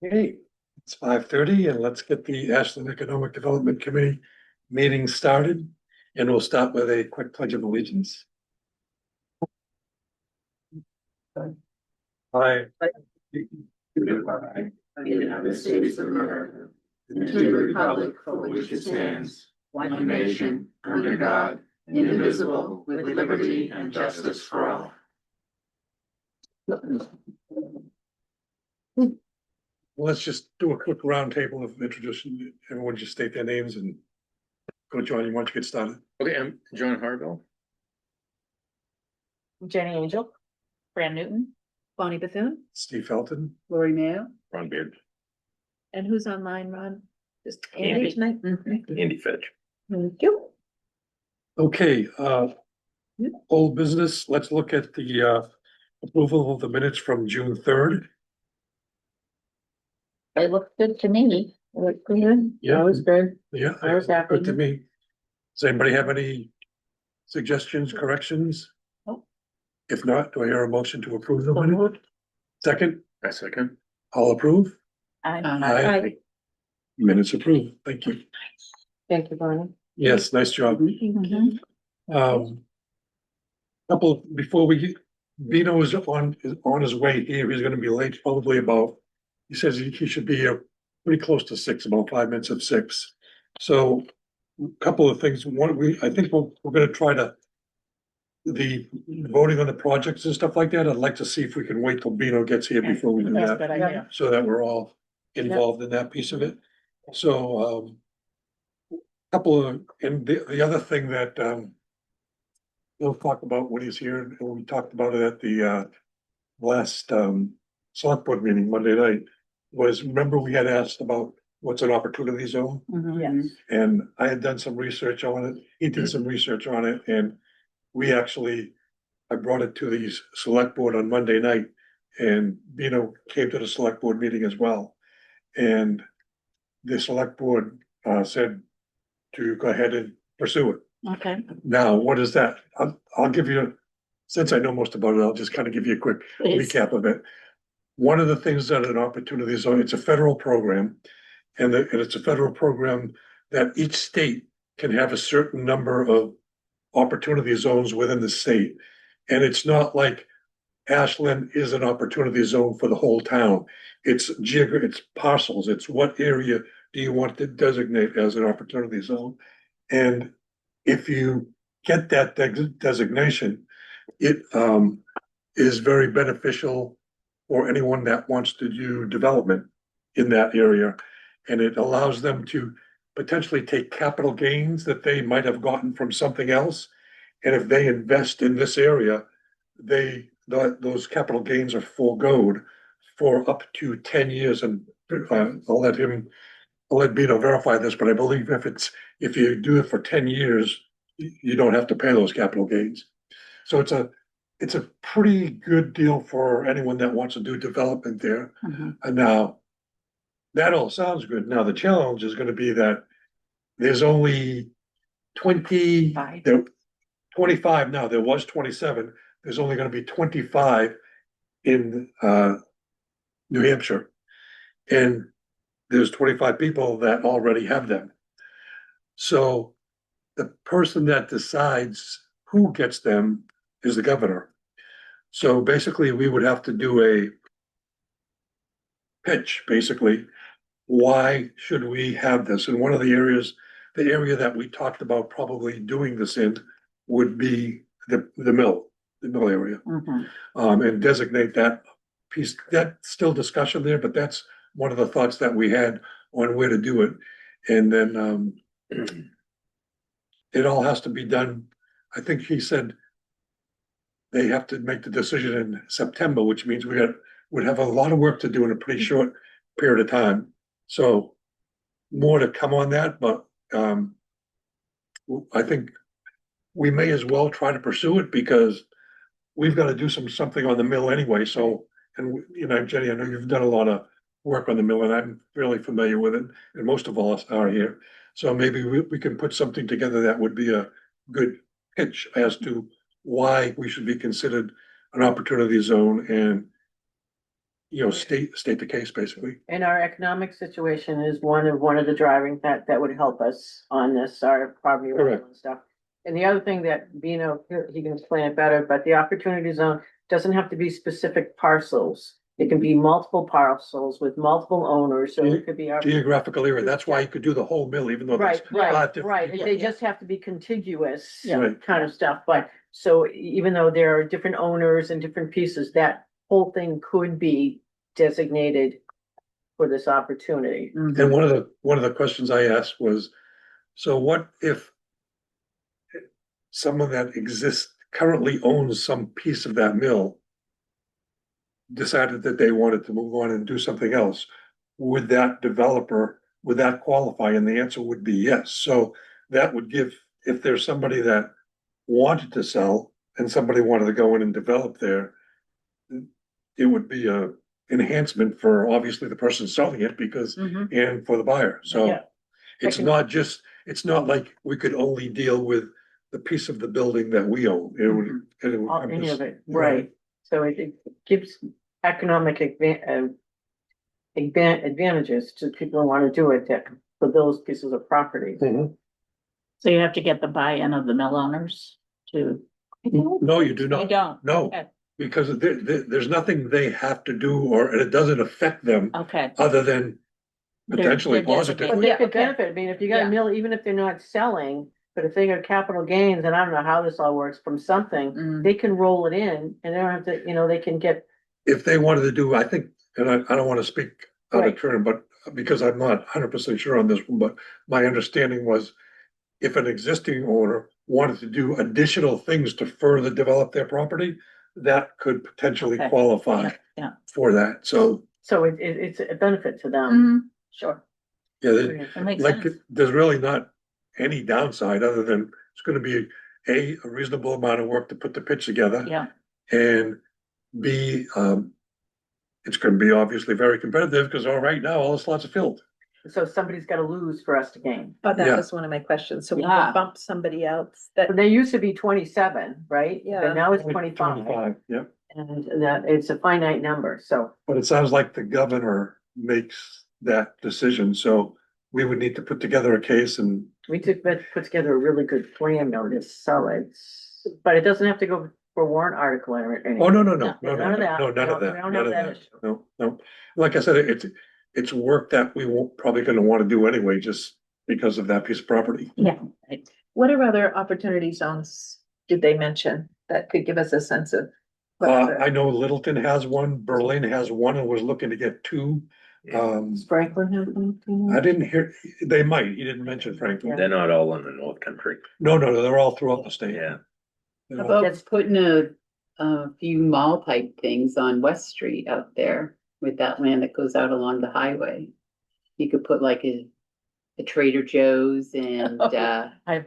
Okay, it's 5:30 and let's get the Ashland Economic Development Committee meeting started. And we'll start with a quick pledge of allegiance. I. To the United States of America, and to the republic for which it stands, one nation, under God, indivisible, with liberty and justice for all. Let's just do a quick roundtable of introduction. Everyone just state their names and go, John, you want to get started? Okay, I'm John Harville. Jenny Angel, Fran Newton, Bonnie Bethune, Steve Felton, Lori Mayo, Ron Beard. and who's online, Ron? Just Andy. Andy tonight? Mhm. Andy Fitch. Thank you. okay, old business, let's look at the approval of the minutes from June 3rd. they look good to me. They look good. Yeah. That was good. Yeah, I was happy. good to me. Does anybody have any suggestions, corrections? Nope. If not, do I hear a motion to approve the minute? Second, I second. all approve? I, Minutes approved, thank you. thank you, Bonnie. Yes, nice job. Mhm. Couple, before we, Vino is on his way here, he's gonna be late, probably about, he says he should be here pretty close to 6, about 5 minutes of 6. So, couple of things, one, I think we're gonna try to the voting on the projects and stuff like that, I'd like to see if we can wait till Vino gets here before we do That's a that, good idea. so that we're all involved in that piece of it. So, couple of, and the other thing that, we'll talk about when he's here, and we talked about it at the, last, select board meeting Monday night, was, remember we had asked about what's an opportunity zone? Yes. And I had done some research on it, he did some research on it, and we actually, I brought it to the select board on Monday night. And Vino came to the select board meeting as well. And the select board said to go ahead and pursue it. Okay. Now, what is that? I'll give you, since I know most about it, I'll just kind of give you a quick Please. recap of it. One of the things that an opportunity zone, it's a federal program. And it's a federal program that each state can have a certain number of opportunity zones within the state. And it's not like Ashland is an opportunity zone for the whole town. It's it's parcels. It's what area do you want to designate as an opportunity zone? And if you get that designation, it is very beneficial for anyone that wants to do development in that area. And it allows them to potentially take capital gains that they might have gotten from something else. And if they invest in this area, those capital gains are foregoed for up to 10 years. And I'll let Bino verify this, but I believe if you do it for 10 years, you don't have to pay those capital gains. So it's a pretty good deal for anyone that wants to do development there. And now, that all sounds good. Now, the challenge is gonna be that there's only 5. 25 now, there was 27, there's only gonna be 25 in New Hampshire. And there's 25 people that already have them. So the person that decides who gets them is the governor. So basically, we would have to do a pitch, basically. Why should we have this? And one of the area that we talked about probably doing this in would be the mill area. And designate that piece, that's still discussion there, but that's one of the thoughts that we had on where to do it. And then, it all has to be done, I think he said they have to make the decision in September, which means would have a lot of work to do in a pretty short period of time. So more to come on that, but I think we may as well try to pursue it because we've got to do something on the mill anyway. So, and you know, Jenny, I know you've done a lot of work on the mill and I'm fairly familiar with it, and most of us are here. So maybe we can put something together that would be a good pitch as to why we should be considered an opportunity zone and state the case, basically. And our economic situation is one of the driving that would help us on this, our property Correct. and stuff. And the other thing that, he can explain it better, but the opportunity zone doesn't have to be specific parcels. It can be multiple parcels with multiple owners, so it could be. Geographical area, that's why you could do the whole mill, even though there's Right, five different. right, they just have to be contiguous Right. kind of stuff, but so even though there are different owners and different pieces, that whole thing could be designated for this opportunity. And one of the questions I asked was, so what if someone that currently owns some piece of that mill decided that they wanted to move on and do something else? Would that qualify? And the answer would be yes. So that would give, if there's somebody that wanted to sell and somebody wanted to go in and develop there, it would be a enhancement for obviously the person selling it because, and for the buyer. So Yeah. it's not like we could only deal with the piece of the building that we own. It would Any encompass- of it, right, so it gives economic advantages to people who wanna do it for those pieces of property. Mhm. So you have to get the buy-in of the mill owners to. No, you do You not. don't? No, Okay. because there's nothing they have to do and it doesn't affect them Okay. other than potentially they're positively. But they Yeah, could okay. benefit, I mean, if you got a Yeah. mill, even if they're not selling, but if they got capital gains, and I don't know how this all works, from something, Mm. they can roll it in, and they don't have to, they can get. If they wanted to do, I think, and I don't want to speak out of Right. turn, but because I'm not 100% sure on this one, but my understanding was if an existing owner wanted to do additional things to further develop their property, that could potentially Okay. qualify Yeah. for that. So, So it's a benefit to them. Mhm. Sure, yeah, that makes like, sense. there's really not any downside other than it's gonna be a reasonable amount of work to put the pitch together. Yeah, And B, it's gonna be obviously very competitive because right now all the slots are filled. So somebody's gotta lose for us to gain. Oh, Yeah. that was one of my questions. So we Yeah. can bump somebody else that, But they used to be 27, right? Yeah. But now it's 25, Yeah, and that it's a finite number, so. but it sounds like the governor makes that decision, so we would need to put together a case and. We put together a really good plan on this, so but it doesn't have to go for warrant article or anything. Oh, no, None of that. none of We that, don't none of have that that. issue. No. Like I said, it's work that we won't probably gonna wanna do anyway, just because of that piece of property. yeah. what are other opportunity zones did they mention that could give us a sense of? what other- I know Littleton has one, Berlin has one, and was looking to get two. Does Franklin have one? I didn't hear, they might, he didn't mention Franklin. They're not all in the North Country. No, they're all throughout the state. Yeah. You How know, about putting a few mall type things on West Street out there with that land that goes out along the highway? You could put like a Trader Joe's and I, a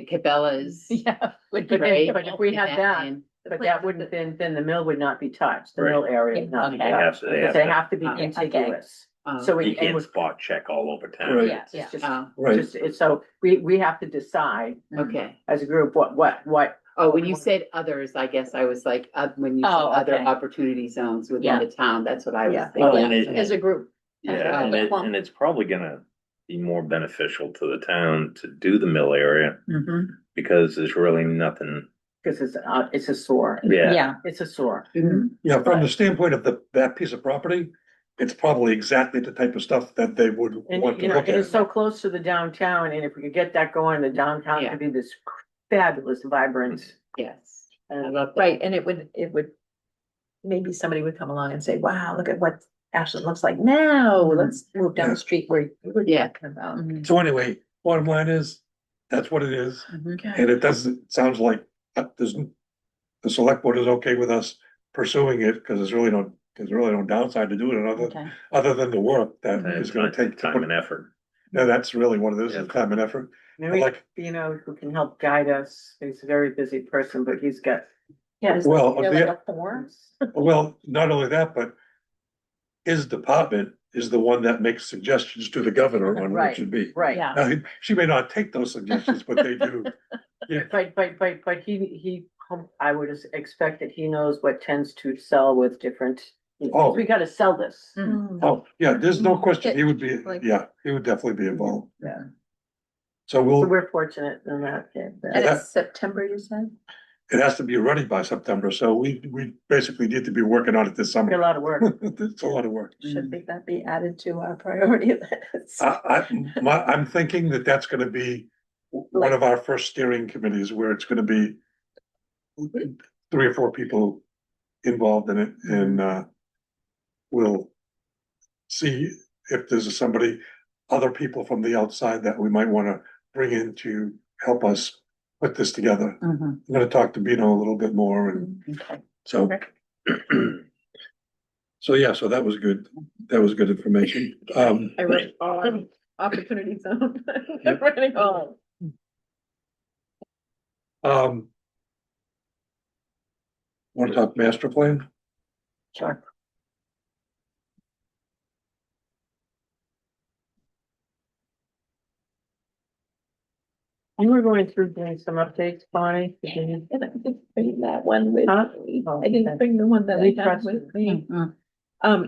Cabela's. Yeah. Would But be if- great. but if we had that, And- but that wouldn't, then the mill would not be touched, the Right. mill area would not be Okay. touched, They because have they to- have to be Okay. contiguous. So, You And can't with- spot check all over town. Right. Yes, it's just, Right. it's so, we have to decide okay. as a group, what. Oh, when you said others, I guess I was like, when you said Oh, other okay. opportunity zones within Yeah. the town, that's what I was Yeah. Well, thinking. and As a group. Yeah, Okay. and it's probably gonna be more beneficial to the town to do the mill area Mhm. because there's really nothing, Cause it's a sore, yeah. it's a sore. Yeah, from the standpoint of that piece of property, it's probably exactly the type of stuff that they would And want to look it's at. so close to the downtown, and if we could get that going, the downtown Yeah. could be this fabulous, vibrant. Yes. I And love that. Right, and it would, maybe somebody would come along and say, wow, look at what Ashland looks like now, let's move down Yeah. the street where you were Yeah. talking about. Mhm. So anyway, bottom line is, that's what it is, Mhm. and it doesn't, sounds like the select board is okay with us pursuing it, because there's really no downside to doing it, Okay. other than the work that And is gonna take. time and effort. No, that's really what it is, Yeah. time and effort. maybe, Like- who can help guide us, he's a very busy person, but he's got. Yeah, is Well, there the- like a form? Well, not only that, but his department is the one that makes suggestions to the governor on what Right. it should be. Right, Yeah. Now, she may not take those suggestions, but they do. but he, I would expect that he knows what tends to sell with different Oh. We gotta sell this. Oh, yeah, there's no question, he would be, Like- yeah, he would definitely be involved. Yeah. So So we'll, we're fortunate in that. And that- it's September, you said? it has to be ready by September, so we basically need to be working on it this Got a summer. lot of work. It's a lot of work. Should that be added to our priority list? I'm thinking that that's gonna be one of our first steering committees where it's gonna be 3 or 4 people involved in it and, we'll see if there's somebody, other people from the outside that we might wanna bring in to help us put this together. I'm gonna talk to Bino a little bit more and Okay. so. So yeah, so that was good. That was good information. I wrote on opportunity zone. Yep. Writing all. Want to talk master plan? Sure. And we're going through doing some updates, Bonnie. And I didn't bring that one with Huh? me. Oh, I didn't okay. bring the one that I had Refresh with it. me.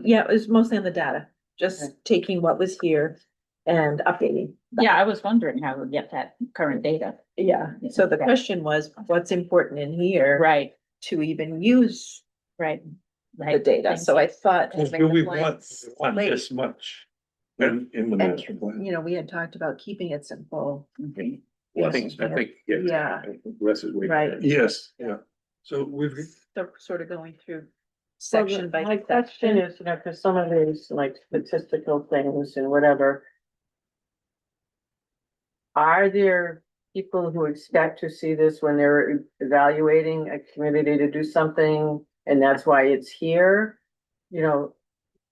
Yeah, it was mostly on the data, just Okay. taking what was here and updating. that. Yeah, I was wondering how we get that current data. Yeah, so the Okay. question was, what's important in here Right, to even use right. the data? So I thought. having Do the we blanks want slate, this much in the and, master plan? you know, we had talked about keeping it simple. Well, I think, Yeah, I think Wes is waiting. right. Yes, yeah. So we've, So sort of going through Well, section by My question section. is, you know, cause some of these like statistical things and whatever. Are there people who expect to see this when they're evaluating a community to do something, and that's why it's here? You know,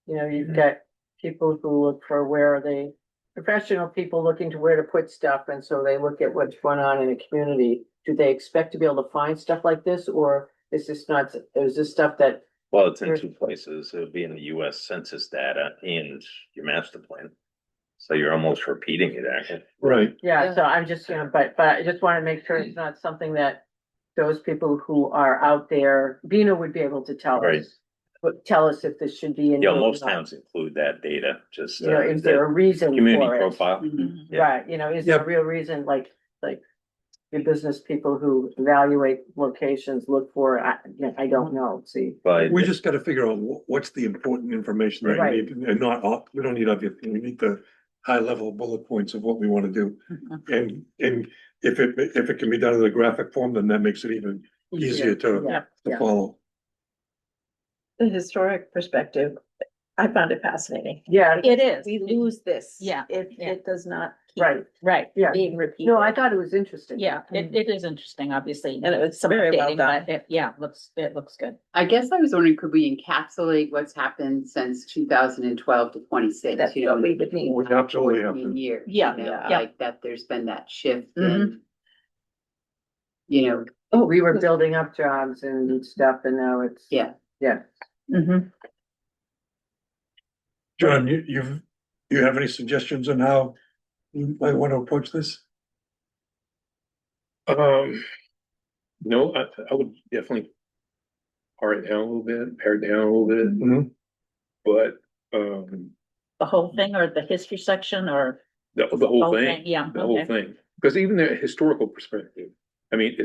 you've got people who look for where are they, professional people looking to where to put stuff, and so they look at what's going on in a community. Do they expect to be able to find stuff like this, or is this not, is this stuff that, Well, it's in 2 places. It would be in the US Census data and your master plan. So you're almost repeating it, actually. right, yeah, Yeah. so I'm just, but I just wanna make sure it's not something that those people who are out there, Bina would be able to tell Right. us. But tell us if this should be in. Yeah, here or most not. towns include that data, just. You know, is there a reason Community for it? profile. Yeah. Right, you know, is there a Yep. real reason, like your business people who evaluate locations, look for, I don't know, see. But we just gotta figure out what's the important information that Right. we need, and not all, we don't need everything, we need the high level bullet points of what we wanna do. And if it can be done in a graphic form, then that makes it even easier to Yeah. follow. The historic perspective, I found it fascinating. Yeah, It is. We lose this. Yeah, If yeah. it does not. keep right, Right, yeah. Being repeated. No, I thought it was interesting. yeah, it is interesting, obviously. And it was Some very well updating, done. but it looks good. I guess I was wondering, could we encapsulate what's happened since 2012 to 26? That's You know, what we would need. We absolutely have 14 to. years. Yeah, you know, yeah. Like that, there's been that shift Mhm. in. You know, Oh, we were building up jobs and stuff, and now it's. Yeah. Yeah. Mhm. John, you have any suggestions on how you might wanna approach this? No, I would definitely pare it down a little bit, Mhm. but, The whole thing or the history section or? the whole thing. Yeah, The whole okay. thing, because even the historical perspective, I mean,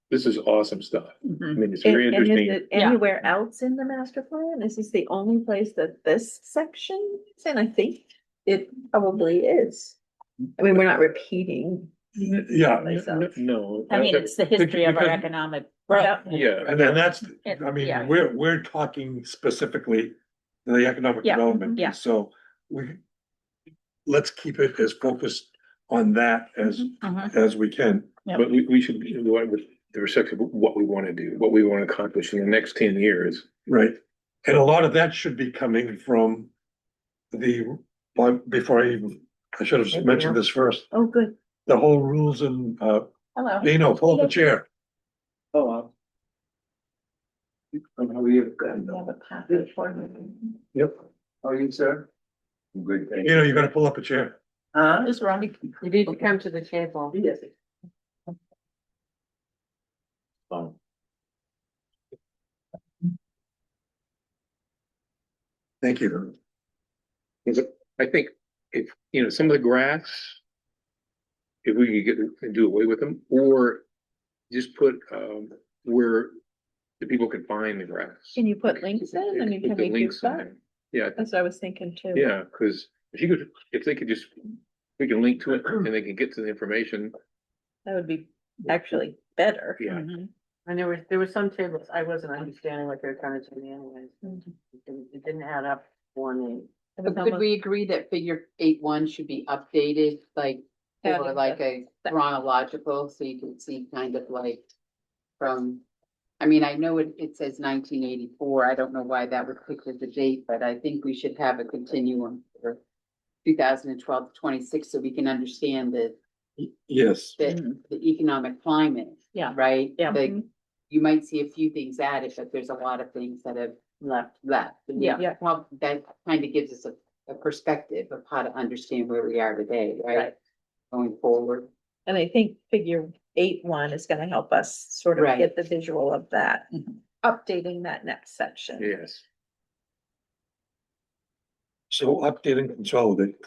this is awesome stuff. I Mhm. mean, it's And, very and is interesting. it Yeah. anywhere else in the master plan? Is this the only place that this section is? And I think it probably is. I mean, we're not repeating. Yeah, No. I mean, it's the history of our Because- economic growth. Yeah. and then that's, It- I mean, yeah. we're talking specifically the economic Yeah, development, yeah. so let's keep it as focused on that Mhm. as we can. Yep. But we should go out with the respect of what we want to do, what we want to accomplish in the next 10 years. Right, and a lot of that should be coming from well, before I should have mentioned this first, Oh, good. the whole rules and, Hello. Dino, pull up a chair. Oh, how are you? We have a packet for them. Yep. How are you, sir? Good, thank You know, you gotta pull up a chair. Huh? Who's Ronnie? You need to come to the table. Yes. So, Thank you. I think if, some of the grass, if we could get, do away with them, or just put, where the people can find the grass. Can you put links in? I mean, Put can the we do links in that? there. Yeah, That's what I was thinking too. yeah, cause if they could just, we can link to it and they can get to the information, That would be actually better. yeah. Mhm. And there were some tables, I wasn't understanding what they were trying to tell me anyways. It didn't add up for me. It was But could almost- we agree that figure 8.1 should be updated, like, Yeah, or like a that- chronological, so you can see kind of like from, I mean, I know it says 1984, I don't know why that was picked as the date, but I think we should have a continuum for 2012 to 26, so we can understand Yes, the economic climate. Yeah. Right? Yeah. Like, you might see a few things added, but there's a lot of things that have left. And Yeah. Yeah. that kind of gives us a perspective of how to understand where we are today, right? Right. Going forward. And I think figure 8.1 is gonna help us sort of Right. get the visual of that, Mhm. updating that next section. Yes. so update and consolidate.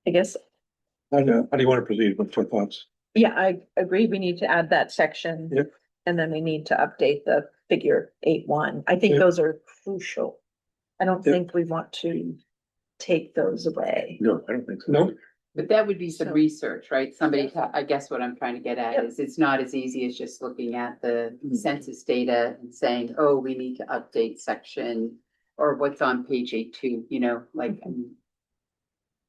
I guess, How do you want to proceed with your thoughts? yeah, I agree. We need to add that section. Yep. And then we need to update the figure 8.1. I think Yep. those are crucial. I don't Yep. think we want to take those away. No, I don't think so. Nope. But that would be some So- research, right? Somebody, I guess what I'm trying to get at Yep. is it's not as easy as just looking at the census data and saying, oh, we need to update section or what's on page 8.2, like,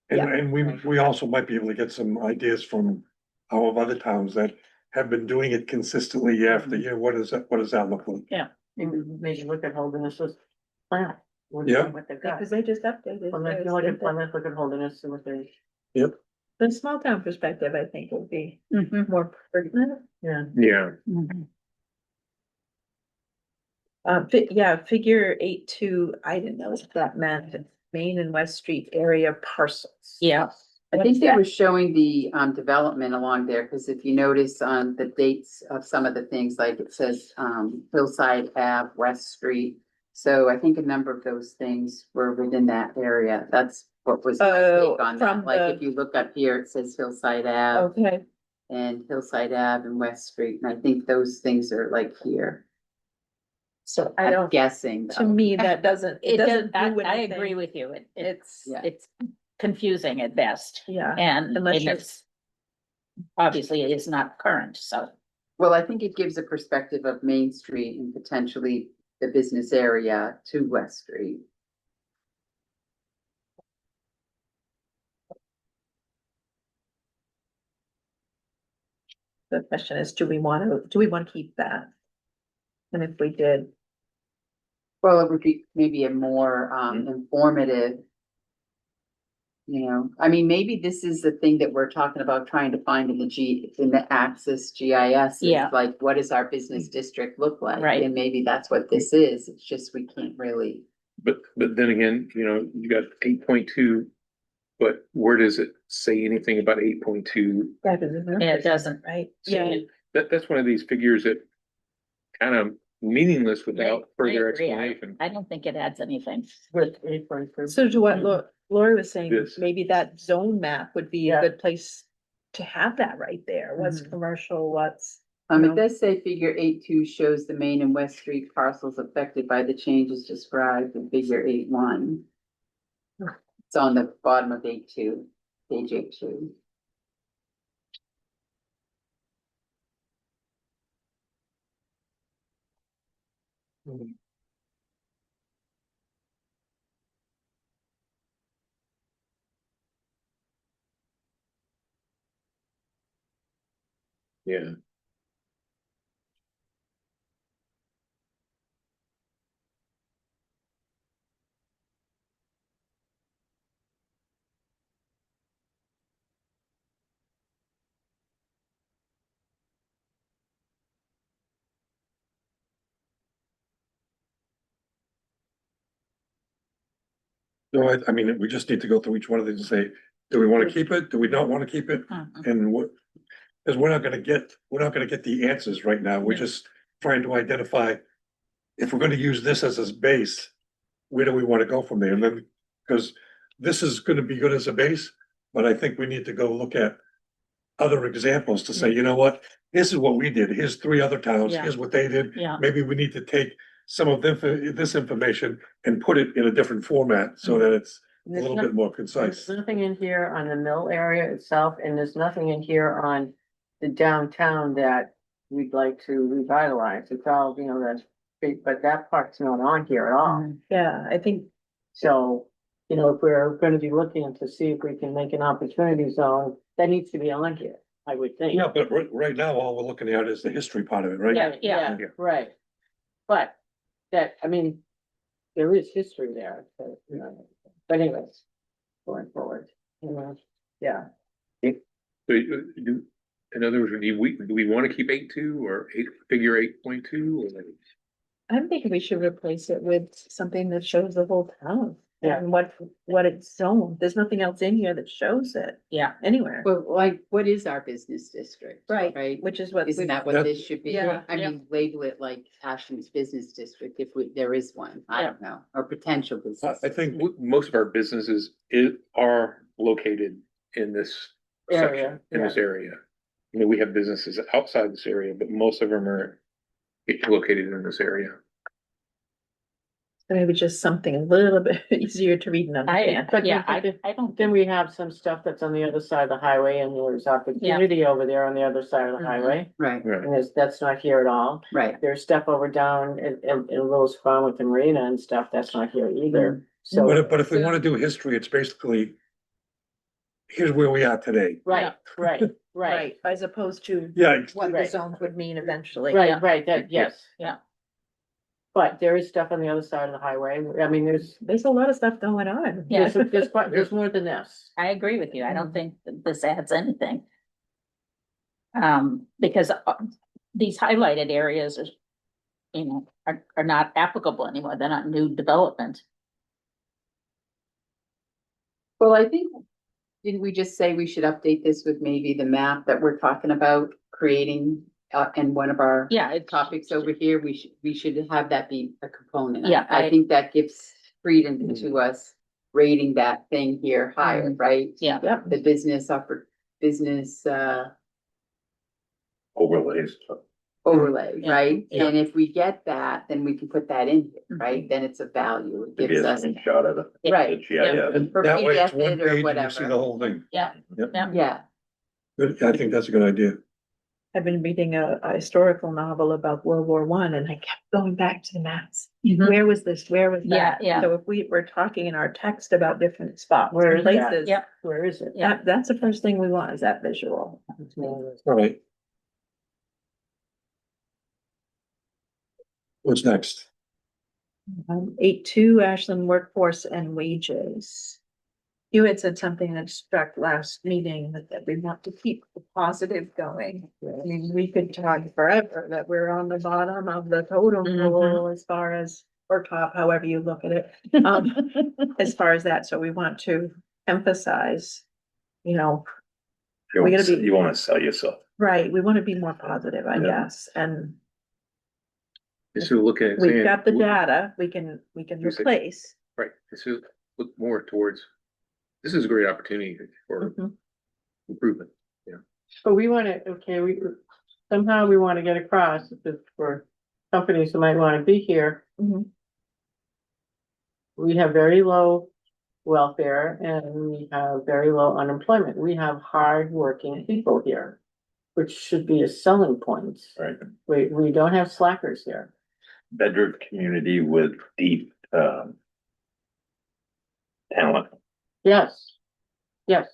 And we also might be able to get some ideas from our other towns that have been doing it consistently year after year. What does that look like? Maybe look at Holderness's plan. Yeah. What they've Yeah, got. because they just updated. Plymouth, theirs, you look at didn't they? Plymouth, look at Holderness, and what they, The small town perspective, I think, would be Mhm. more pertinent. yeah. Yeah, Mhm. Figure 8.2, I didn't know what that meant, Main and West Street area parcels. Yeah. I What think is they that? were showing the development along there, because if you notice on the dates of some of the things, like it says Hillside Ave, West Street. So I think a number of those things were within that area. That's what was my Oh, take on from that. Like, the- if you look up here, it says Hillside Ave Okay, and Hillside Ave and West Street, and I think those things are like here. so I I'm don't, guessing to though. me, that doesn't, it It does, doesn't I do agree anything. with you. It's, Yeah. It's confusing at best. yeah, And Unless you're- it's obviously it is not current, so. Well, I think it gives a perspective of Main Street and potentially the business area to West Street. the question is, do we want to keep that? And if we did, Well, it would be maybe a more informative. I mean, maybe this is the thing that we're talking about trying to find in the Access GIS. is Yeah. Like, what does our business district look like? Right. And maybe that's what this is. It's just we can't really. but then again, you got 8.2. But where does it say anything about 8.2? that is. It doesn't. Right, So yeah, that's one of these figures that kind of meaningless without I further agree. explanation. I don't think it adds anything. With 8.2. so to what Lori was saying, Yes. maybe that zone map would be a Yeah. good place to have that right there, what's Mhm. commercial, what's. It No. does say figure 8.2 shows the Main and West Street parcels affected by the changes described in figure 8.1. It's on the bottom of 8.2, page 8.2. Yeah. No, I mean, we just need to go through each one of these and say, do we want to keep it? Do we not want to keep it? Mhm. And what, Cause we're not gonna get the answers right now. We're Yeah. just trying to identify. If we're gonna use this as a base, where do we wanna go from there? And then, cause this is gonna be good as a base, but I think we need to go look at. Other examples to say, you know what, this is what we did. Here's 3 other towns. Yeah. Here's what they did. Yeah. Maybe we need to take some of this information and put it in a different format so that it's a There's little no- bit more There's concise. nothing in here on the mill area itself, and there's nothing in here on the downtown that we'd like to revitalize. It's all, you know, that's big, but that part's not on here at all. Yeah, I think, So, you know, if we're gonna be looking to see if we can make an opportunity zone, that needs to be on here, I would think. Yeah, but right now, all we're looking at is the history part of it, right? Yeah. Yeah, right. But that, I mean, there is history there, so, you know, but anyways, going forward, you know, yeah. So do, in other words, do we want to keep 8.2 or figure 8.2 or? I'm thinking we should replace it with something that shows the whole town. Yeah. And what it's zoned. There's nothing else in here that shows it Yeah. anywhere. Well, like, what is our business district? Right, Right? which is what. Isn't that what That's- this should be? Yeah. I mean, label it like Ashland's business district if there is one. I don't know, or potential business. I think, Most of our businesses are located in this Area, section, in this area. You know, we have businesses outside this area, but most of them are located in this area. Maybe just something a little bit easier to read and understand. But Yeah, then- I don't Then we have some stuff that's on the other side of the highway, and there's opportunity over there on the other side of the Mhm. highway. Right, Right. And that's not here at all. right. There's stuff over down in Lewis Farm with the marina and stuff, that's not here either. So, but if we wanna do history, it's basically. Here's where we are today. right, right, right, Right, as opposed to Yeah, what the Right. zones would mean eventually. right, right, that, yes. Yeah. But there is stuff on the other side of the highway. I mean, There's a lot of stuff going on. Yeah. there's more than this. I agree with you. I don't think that this adds anything. Because these highlighted areas are, you know, are not applicable anymore. They're not new development. Well, I think, didn't we just say we should update this with maybe the map that we're talking about creating? And one of our Yeah, it topics over here, we should have that be a component. Yeah, I I- think that gives freedom to us rating that thing here higher, right? Yeah. Yep. The business Overlays. overlay, Yeah, right? yeah. And if we get that, then we can put that in here, Mhm. right? Then it's a value. It Maybe gives a us, screenshot of it. Yeah. right, GIF. And For that way it's PDF one it or page and you whatever. see the whole thing. Yeah. Yep. Yeah. yeah. Good. I think that's a good idea. I've been reading a historical novel about World War One and I kept going back to the maps. Mhm. Where was this? Where was Yeah, that? yeah. So if we were talking in our text about different spots, Where and is that? places. Yeah. Where is it? Yeah. That's the first thing we want is that visual. All right. What's next? 8.2 Ashland Workforce and Wages. You had said something that struck last meeting that we want to keep the positive going. I mean, we could talk forever that we're on the bottom of the totem Mhm. pole as far as, or top, however you look at it. As far as that, so we want to emphasize, you know, You We wanna gotta be- you wanna sell yourself. right, we want to be more positive, I Yeah. guess, and So look at. we've saying, got the data, we can You said- replace. Right, and so look more towards, this is a great opportunity for Mhm. improvement. But we wanna, okay, somehow we wanna get across that for companies who might wanna be here. Mhm. We have very low welfare and we have very low unemployment. We have hardworking people here. Which should be a selling point. Right. We don't have slackers here. Bedroom community with deep, talent. Yes. Yes.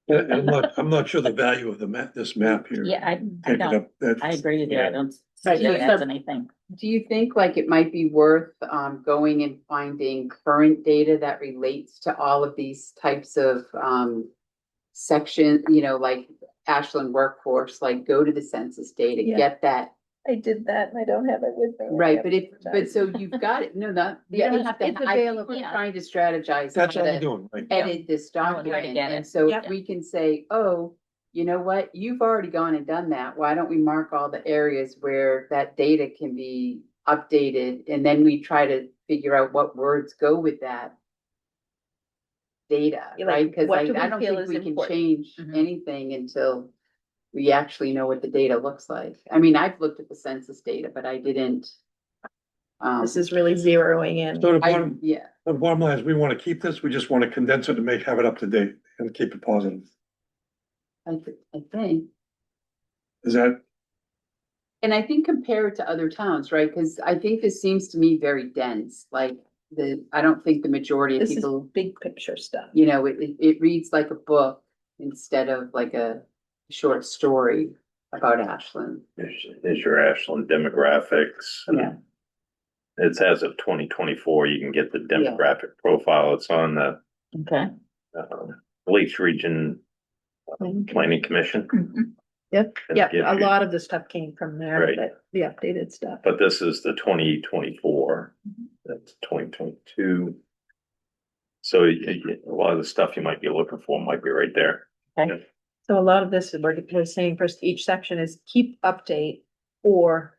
And I'm not sure the value of this map here. Yeah, I Take it don't, up, that's- I agree with you. I don't Right, see it that's as the- anything. Do you think like it might be worth going and finding current data that relates to all of these types of section, you know, like Ashland workforce, like go to the census data, Yeah. get that, I did that and I don't have it with me. right? But so you've got it, no, not, yeah, you have to, It's I think available. we're trying to strategize. That's how all to we're doing, right? Edit this I would try to document, get and it. so Yep. if we can say, oh, you know what, you've already gone and done that. Why don't we mark all the areas where that data can be updated? And then we try to figure out what words go with that data, Yeah, right? like, Cause what I do we don't feel think is we can important? change Mhm. anything until we actually know what the data looks like. I mean, I've looked at the census data, but I didn't. This is really zeroing in. So Yeah, the bottom line is, we want to keep this, we just want to condense it and have it up to date and keep it positive. I think. Is that, And I think compare it to other towns, right? Cause I think this seems to me very dense, like I don't think the majority of This is people, big picture stuff. you know, it reads like a book instead of like a short story about Ashland. There's your Ashland demographics. and Yeah. It's as of 2024, you can get the demographic profile. It's on the Okay. Lakes Region Planning Commission. Mhm. Yep, And yep, give a you- lot of the stuff came from there, Right. the updated stuff. But this is the 2024, that's 2022. So a lot of the stuff you might be looking for might be right there. So a lot of this is, we're saying first, each section is keep, update, or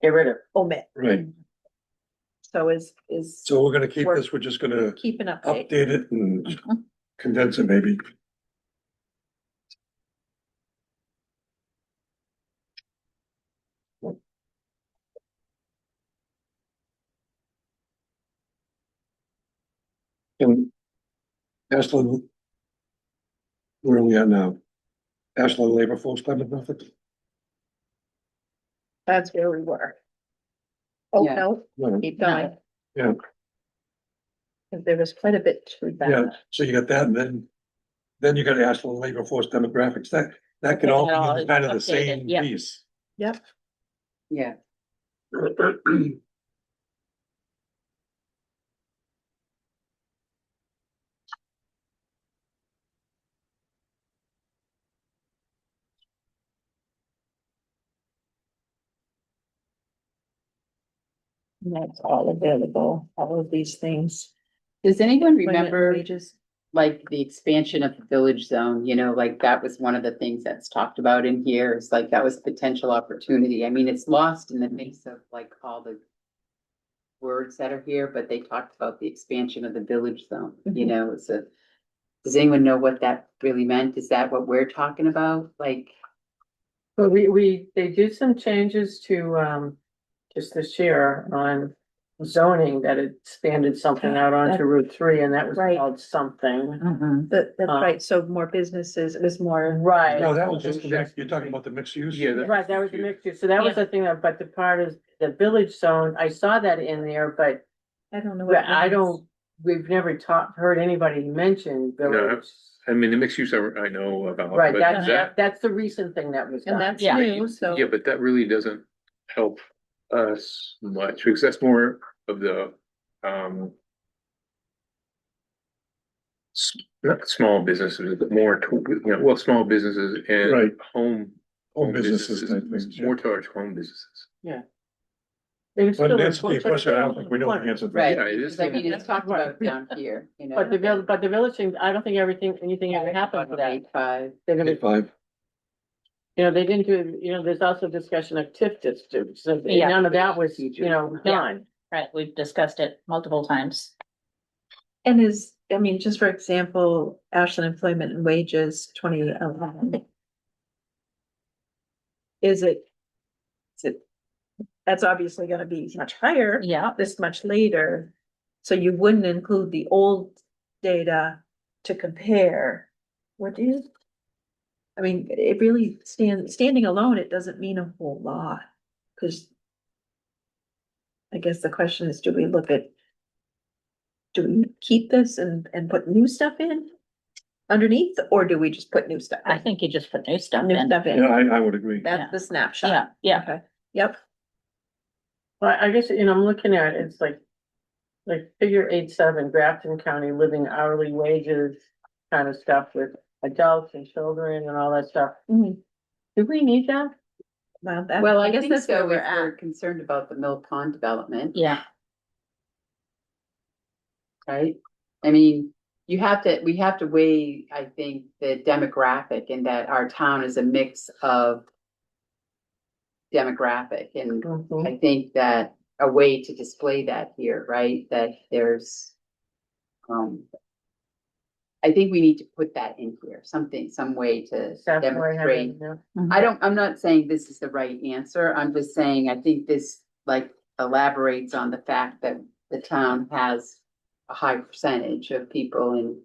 Get rid of. omit. right, So is so we're gonna keep this, we're just gonna keep an update. update it and Mhm. condense it maybe. And Ashland, where are we at now? Ashland Labor Force Demographics? That's where we were. Oh, Yeah. no, No, keep going. Yeah. 'Cause there was quite a bit to yeah, that. so you got that, and then you got Ashland Labor Force Demographics, that can all That all be is kind of the updated, same yep. piece. Yep, Yeah. and that's all available, all of these things. Does anyone Employment and remember wages. like the expansion of the village zone, you know, like that was one of the things that's talked about in here. It's like that was potential opportunity. I mean, it's lost in the mix of like all the words that are here, but they talked about the expansion of the village zone, you Mhm. know, does anyone know what that really meant? Is that what we're talking about? Like, But they did some changes to, just this year on zoning that expanded something out onto Route 3, and that was Right. called something. Mhm. That's Uh, right, so more businesses, it was more. Right. No, that was just, you're talking about the mixed use? Yeah, Right, that was the mixed use, so that was the thing, but the part is the village zone, I saw that in there, but I don't know what. it I means. don't, we've never heard anybody mention village. I mean, the mixed use I know about. Right, but that's the recent thing that was And done. that's Yeah. new, so. Yeah, but that really doesn't help us much, because that's more of the, not small businesses, but more, well, small businesses and Right. home Businesses type things, yeah. more towards home businesses. They was But still that's the important. question, I don't think we know the answer. to that. right, Yeah, it is. because I mean, it's talked about down here, you know. But the village thing, I don't think anything ever happened for that. 8.5. They're gonna, 8.5. they didn't do, there's also discussion of TIF districts, so Yeah. none of that was, Yeah. done. Right, we've discussed it multiple times. And I mean, just for example, Ashland Employment and Wages 2011. Is it? That's obviously gonna be much higher. Yeah. This much later. So you wouldn't include the old data to compare, would you? I mean, it really standing alone, it doesn't mean a whole lot, cause. I guess the question is, do we keep this and put new stuff in underneath, or do we just put new stuff? I in? think you just put new stuff New in. stuff in, Yeah, I would agree. that's the snapshot. Yeah, yeah. Okay, yep, Well, I guess, I'm looking at it, it's like figure 8.7, Grafton County living hourly wages kind of stuff with adults and children and all that stuff. Mhm. Do we need that? Well, I guess think that's where so, we're if we're at. concerned about the Mill Pond development, Yeah, right? I mean, we have to weigh, I think, the demographic and that our town is a mix of demographic, and Mhm. I think that a way to display that here, right, that there's, I think we need to put that in here, something, some way to Definitely demonstrate. having, I'm not saying this is the right answer, I'm just saying, I think this like elaborates on the fact that the town has a high percentage of people in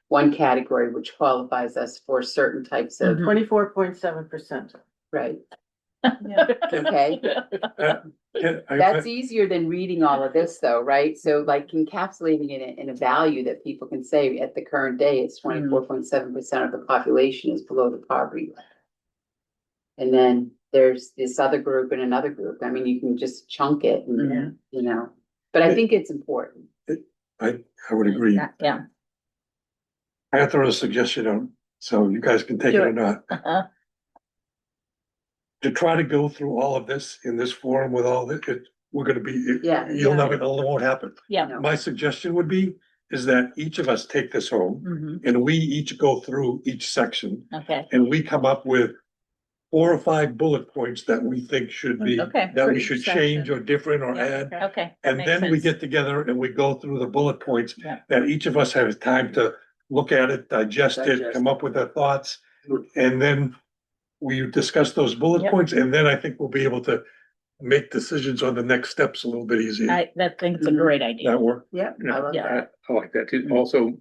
one category, which qualifies us for certain types of, 24.7%. right, Yeah. okay? That's easier than reading all of this though, right? So like encapsulating it in a value that people can say at the current day, it's 24.7% of the population is below the poverty line. And then there's this other group and another group. I mean, you can just chunk it and, you know, but I think it's important. I would agree. Yeah. I have to throw a suggestion out, so you guys can take it Do or it. not. Uh-huh. To try to go through all of this in this forum with all the, we're gonna be, Yeah. you'll Yeah. never, it won't happen. Yeah. No. My suggestion would be, is that each of us take this home Mhm. and we each go through each section Okay, and we come up with 4 or 5 bullet points that we think should be, okay. that For we each should change section. or different or Yeah, add. okay. Okay. And makes then we sense. get together and we go through the bullet points Yeah. that each of us has time to look at it, digest it, Digest come up with our thoughts. And then we discuss those bullet Yep. points, and then I think we'll be able to make decisions on the next steps a little bit easier. That think it's a great idea. That work? Yeah, I love Yeah. that. I like that too. Also,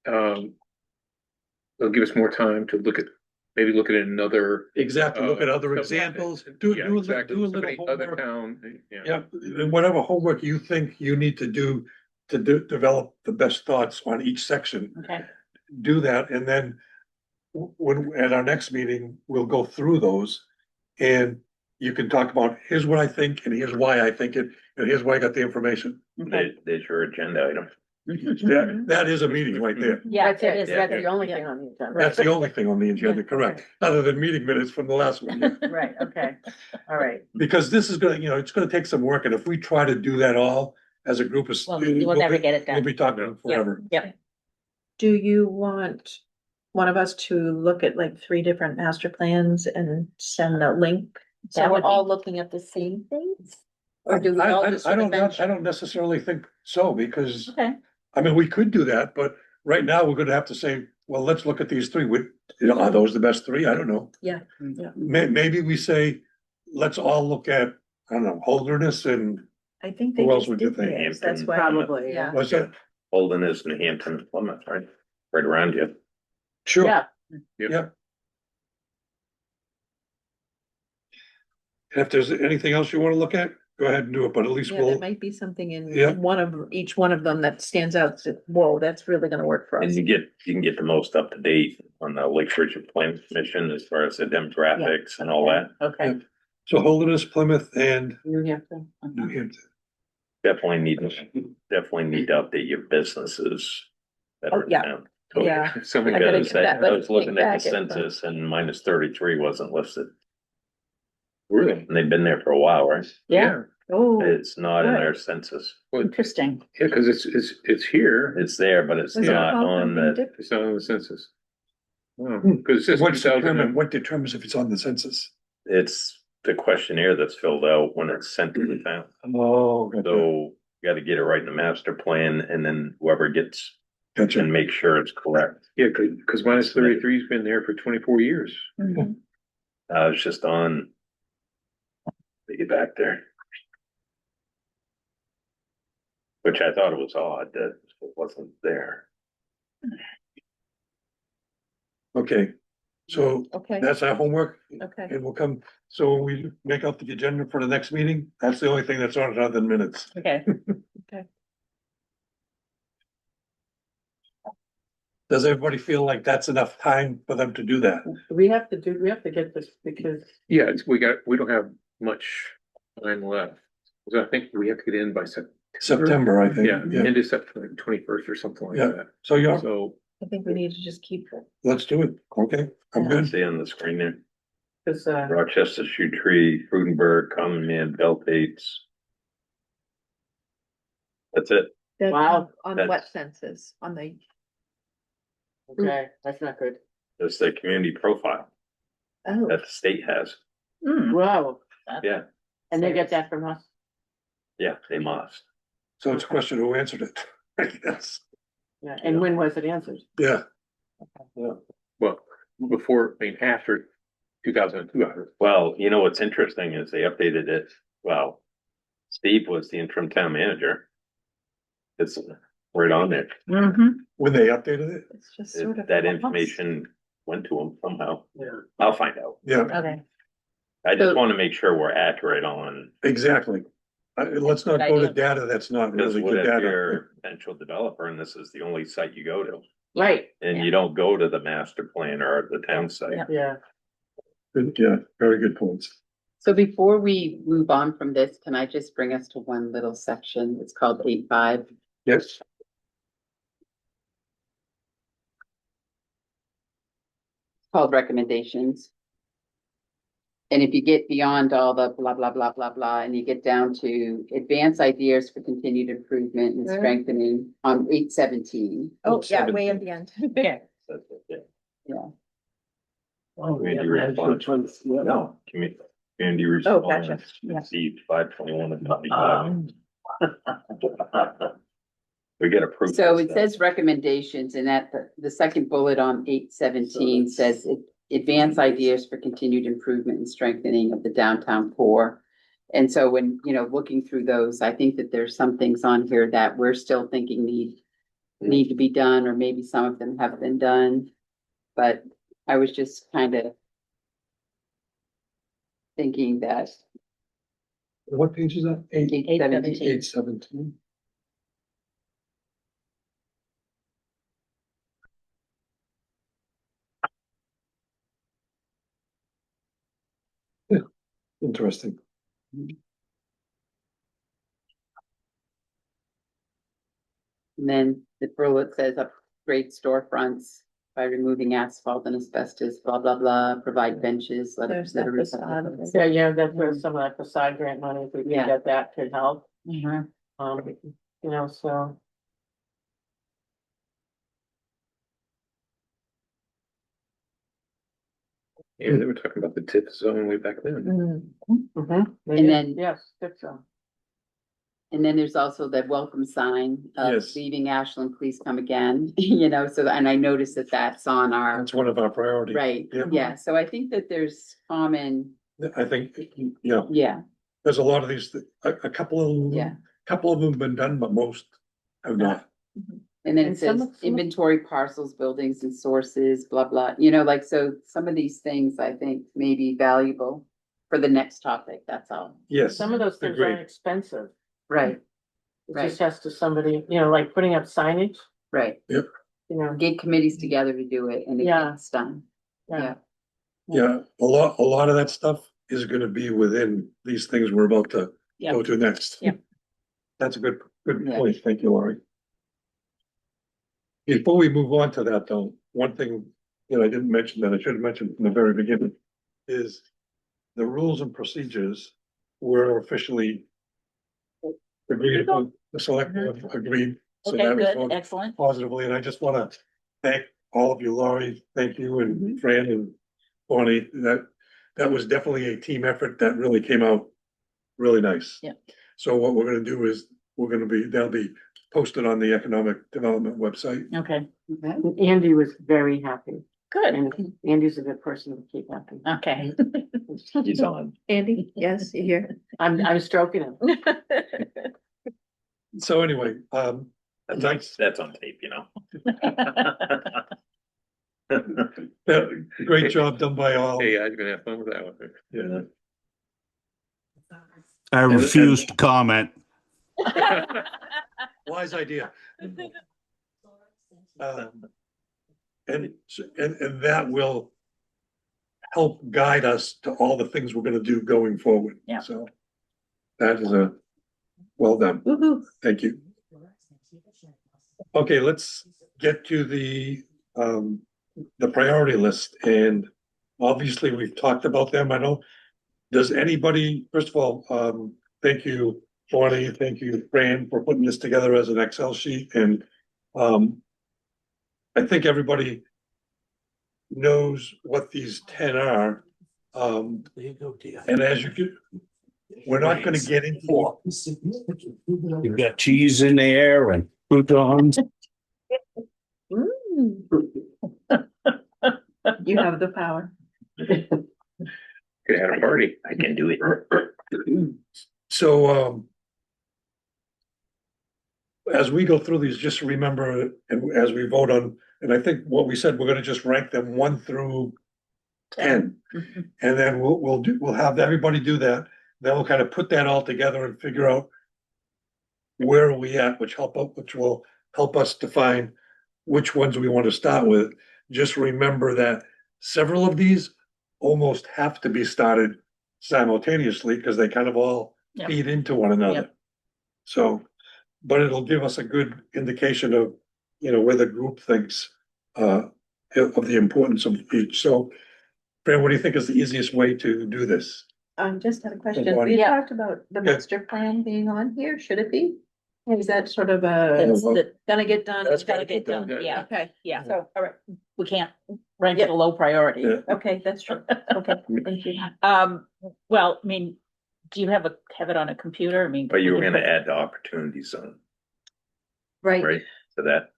it'll give us more time to maybe look at another. Exactly, look at other so- examples, Yeah, do a exactly. little Somebody other homework. town, yeah. Yeah, and whatever homework you think you need to do to develop the best thoughts on each section, Okay, do that, and then when, at our next meeting, we'll go through those. And you can talk about, here's what I think, and here's why I think it, and here's why I got the information. okay. There's your agenda item. That is a meeting right there. Yeah, That's it it, is. that's the only thing on the agenda. That's the only thing on the agenda, correct, other than meeting minutes from the last one. yeah. Right, okay, all right. Because this is gonna, it's gonna take some work, and if we try to do that all as a group of. Well, we'll never get it We'll done. be talking forever. Yep. Do you want one of us to look at like 3 different master plans and send a link? So That we're would be- all looking at the same things? Or do we all just I sort of don't, I mention? don't necessarily think so, because, Okay, I mean, we could do that, but right now, we're gonna have to say, well, let's look at these 3, are those the best 3? I don't know. Yeah. Maybe we say, let's all look at, I don't know, Holderness and, I think they Who else just would you did think? theirs, that's why. Probably, Yeah. what's that? Holden is New Hampton, Plymouth, right? Right around you. Sure. Yeah. Yeah. And if there's anything else you wanna look at, go ahead and do it, but at least Yeah, there we'll, might be something in Yeah. each one of them that stands out, to, whoa, that's really gonna work for And us. you can get the most up to date on the Lake Region Plan Commission as far as the demographics and all that. okay. so Holderness, Plymouth and New Hampton. New Hampton. Definitely need to update your businesses. that are Oh, yeah. down. Yeah. Somebody I gotta Because get that, I like, was looking big at the packet, but- census and minus 33 wasn't listed, Really? and they've been there for a while, right? Yeah, Oh, It's not in Good. their census. interesting. Yeah, cause it's here. It's there, but it's does it not call on something the, different? It's not on the census. Oh, Hmm. cause it says What 2000. determines if it's on the census? it's the questionnaire that's filled out when it's sent to the town. Oh, So you gotta get it right in the master plan, and then whoever gets gotcha. and make sure it's correct. Yeah, cause minus 33's been there for 24 years. Mhm. I was just on. To get back there. Which I thought it was odd that it wasn't there. Okay, so Okay, that's our homework, okay. and we'll come, so when we make up the agenda for the next meeting, that's the only thing that's on it other than minutes. Okay, Does everybody feel like that's enough time for them to do that? We have to get this because Yeah, we don't have much time left. So I think we have to get in by September, I think. yeah, end of September, 21st or something like Yeah. that. So you're, So, I think we need to just keep. let's do it, okay, I'm good. See on the screen there, because Rochester, Shoe Tree, Frudenberg, Common Man, Bell Tates. That's it. That- Wow. On what That's- census? On the, Okay, that's not good. It's the community profile Oh. that the state has. Hmm, Wow, Yeah, and they get that from us? yeah, they must. So it's a question who answered it, I guess. Yeah, and when was it answered? Yeah, Well, before, I mean, after 2002, Well, you know, what's interesting is they updated it. Well, Steve was the interim town manager. It's right on there. mhm. when they updated it, It's just sort of. That lost. information went to him somehow. Yeah. I'll find out. yeah, Okay. I just So- want to make sure we're accurate on, exactly. Let's not Good go to idea. data that's not because really what good if data. you're a potential developer and this is the only site you go to? Right, And you don't go to the master plan or the town site. Yeah. yeah. Good, yeah, very good points. So before we move on from this, can I just bring us to one little section? It's called 8.5. Yes, Called recommendations. And if you get beyond all the blah, blah, blah, blah, blah, and you get down to advance ideas for continued improvement and Yeah. strengthening on 8.17. Oh, yeah, way at the end. Yeah. That's it, yeah. Yeah. Community response. No, community Oh, gotcha. response received 521 and 25. We get approved. So it says recommendations, and at the second bullet on 8.17 says advance ideas for continued improvement and strengthening of the downtown core. And so when, looking through those, I think that there's some things on here that we're still thinking need to be done, or maybe some of them have been done. But I was just kind of thinking that what page is that? 8.17. 817. Yeah, interesting. And then the bullet says upgrade storefronts by removing asphalt and asbestos, blah, blah, blah, provide benches. There's that facade of it. Yeah, yeah, that's where some of that facade grant money, if we can Yeah. get that could help, Mhm. So. yeah, they were talking about the TIF zone way back then. Mhm. And then- Yes, good so. And then there's also that welcome sign of Yes. leaving Ashland, please come again, and I noticed that that's on our, That's one of our priorities. right, Yeah. yeah, so I think that there's common, I think, yeah, yeah, there's a lot of these, a couple of them. Yeah. Couple of them have been done, but most have not. and then And it says some of- inventory parcels, buildings and sources, blah, blah, so some of these things I think may be valuable for the next topic, that's all. Yes. Some of those things agreed. aren't expensive. Right, It Right. just has to somebody, like putting up signage, right, get committees together to do it and it Yeah. gets done, yeah. Yeah, a lot of that stuff is gonna be within these things we're about to Yeah. go to next. Yeah. That's a good Yeah. point. Thank you, Laurie. Before we move on to that though, one thing, I didn't mention that I should have mentioned from the very beginning is the rules and procedures were officially agreed upon, the select board agreed. So Okay, that was good, voted excellent. positively, and I just wanna thank all of you, Laurie, thank you, Mm-hmm. and Fran and Bonnie, that was definitely a team effort that really came out really nice. Yeah. So what we're gonna do is, that'll be posted on the economic development website. Okay, Andy was very happy, good, and Andy's a good person to keep happy. okay. He's on. Andy, yes, you hear? I'm stroking him. So anyway, nice, That's on tape, great job done by all. Hey, I was gonna have fun with that one. Yeah. I refuse to comment. Wise idea. And that will help guide us to all the things we're gonna do going forward. Yeah. So that is well done. Woo-hoo. Thank you. Okay, let's get to the priority list, and obviously we've talked about them. I know, does anybody, first of all, thank you, Bonnie, thank you, Fran, for putting this together as an Excel sheet, and I think everybody knows what these 10 are. And as you can, we're not gonna get into. You've got cheese in there and croutons. You have the power. Could have had a party. I can do it. So, as we go through these, just remember, and as we vote on, and I think what we said, we're gonna just rank them 1 through 10. Mhm. And then we'll have everybody do that. Then we'll kind of put that all together and figure out where are we at, which will help us define which ones we want to start with. Just remember that several of these almost have to be started simultaneously because they kind of all Yep. feed into one another. Yep. So, but it'll give us a good indication of, where the group thinks of the importance of each. So, Fran, what do you think is the easiest way to do this? Just had a question. Go on. We Yeah. talked about the Okay. master plan being on here. Should it be? Is that sort of It's the, gonna get done? That's gotta get done, yeah, Okay, yeah. so, all right. We can't rank it a low priority. Yeah. Okay, that's true. Okay, thank you. Well, I mean, do you have it on a computer? I mean. But you were we can gonna put- add the opportunity zone, Right, right? So that,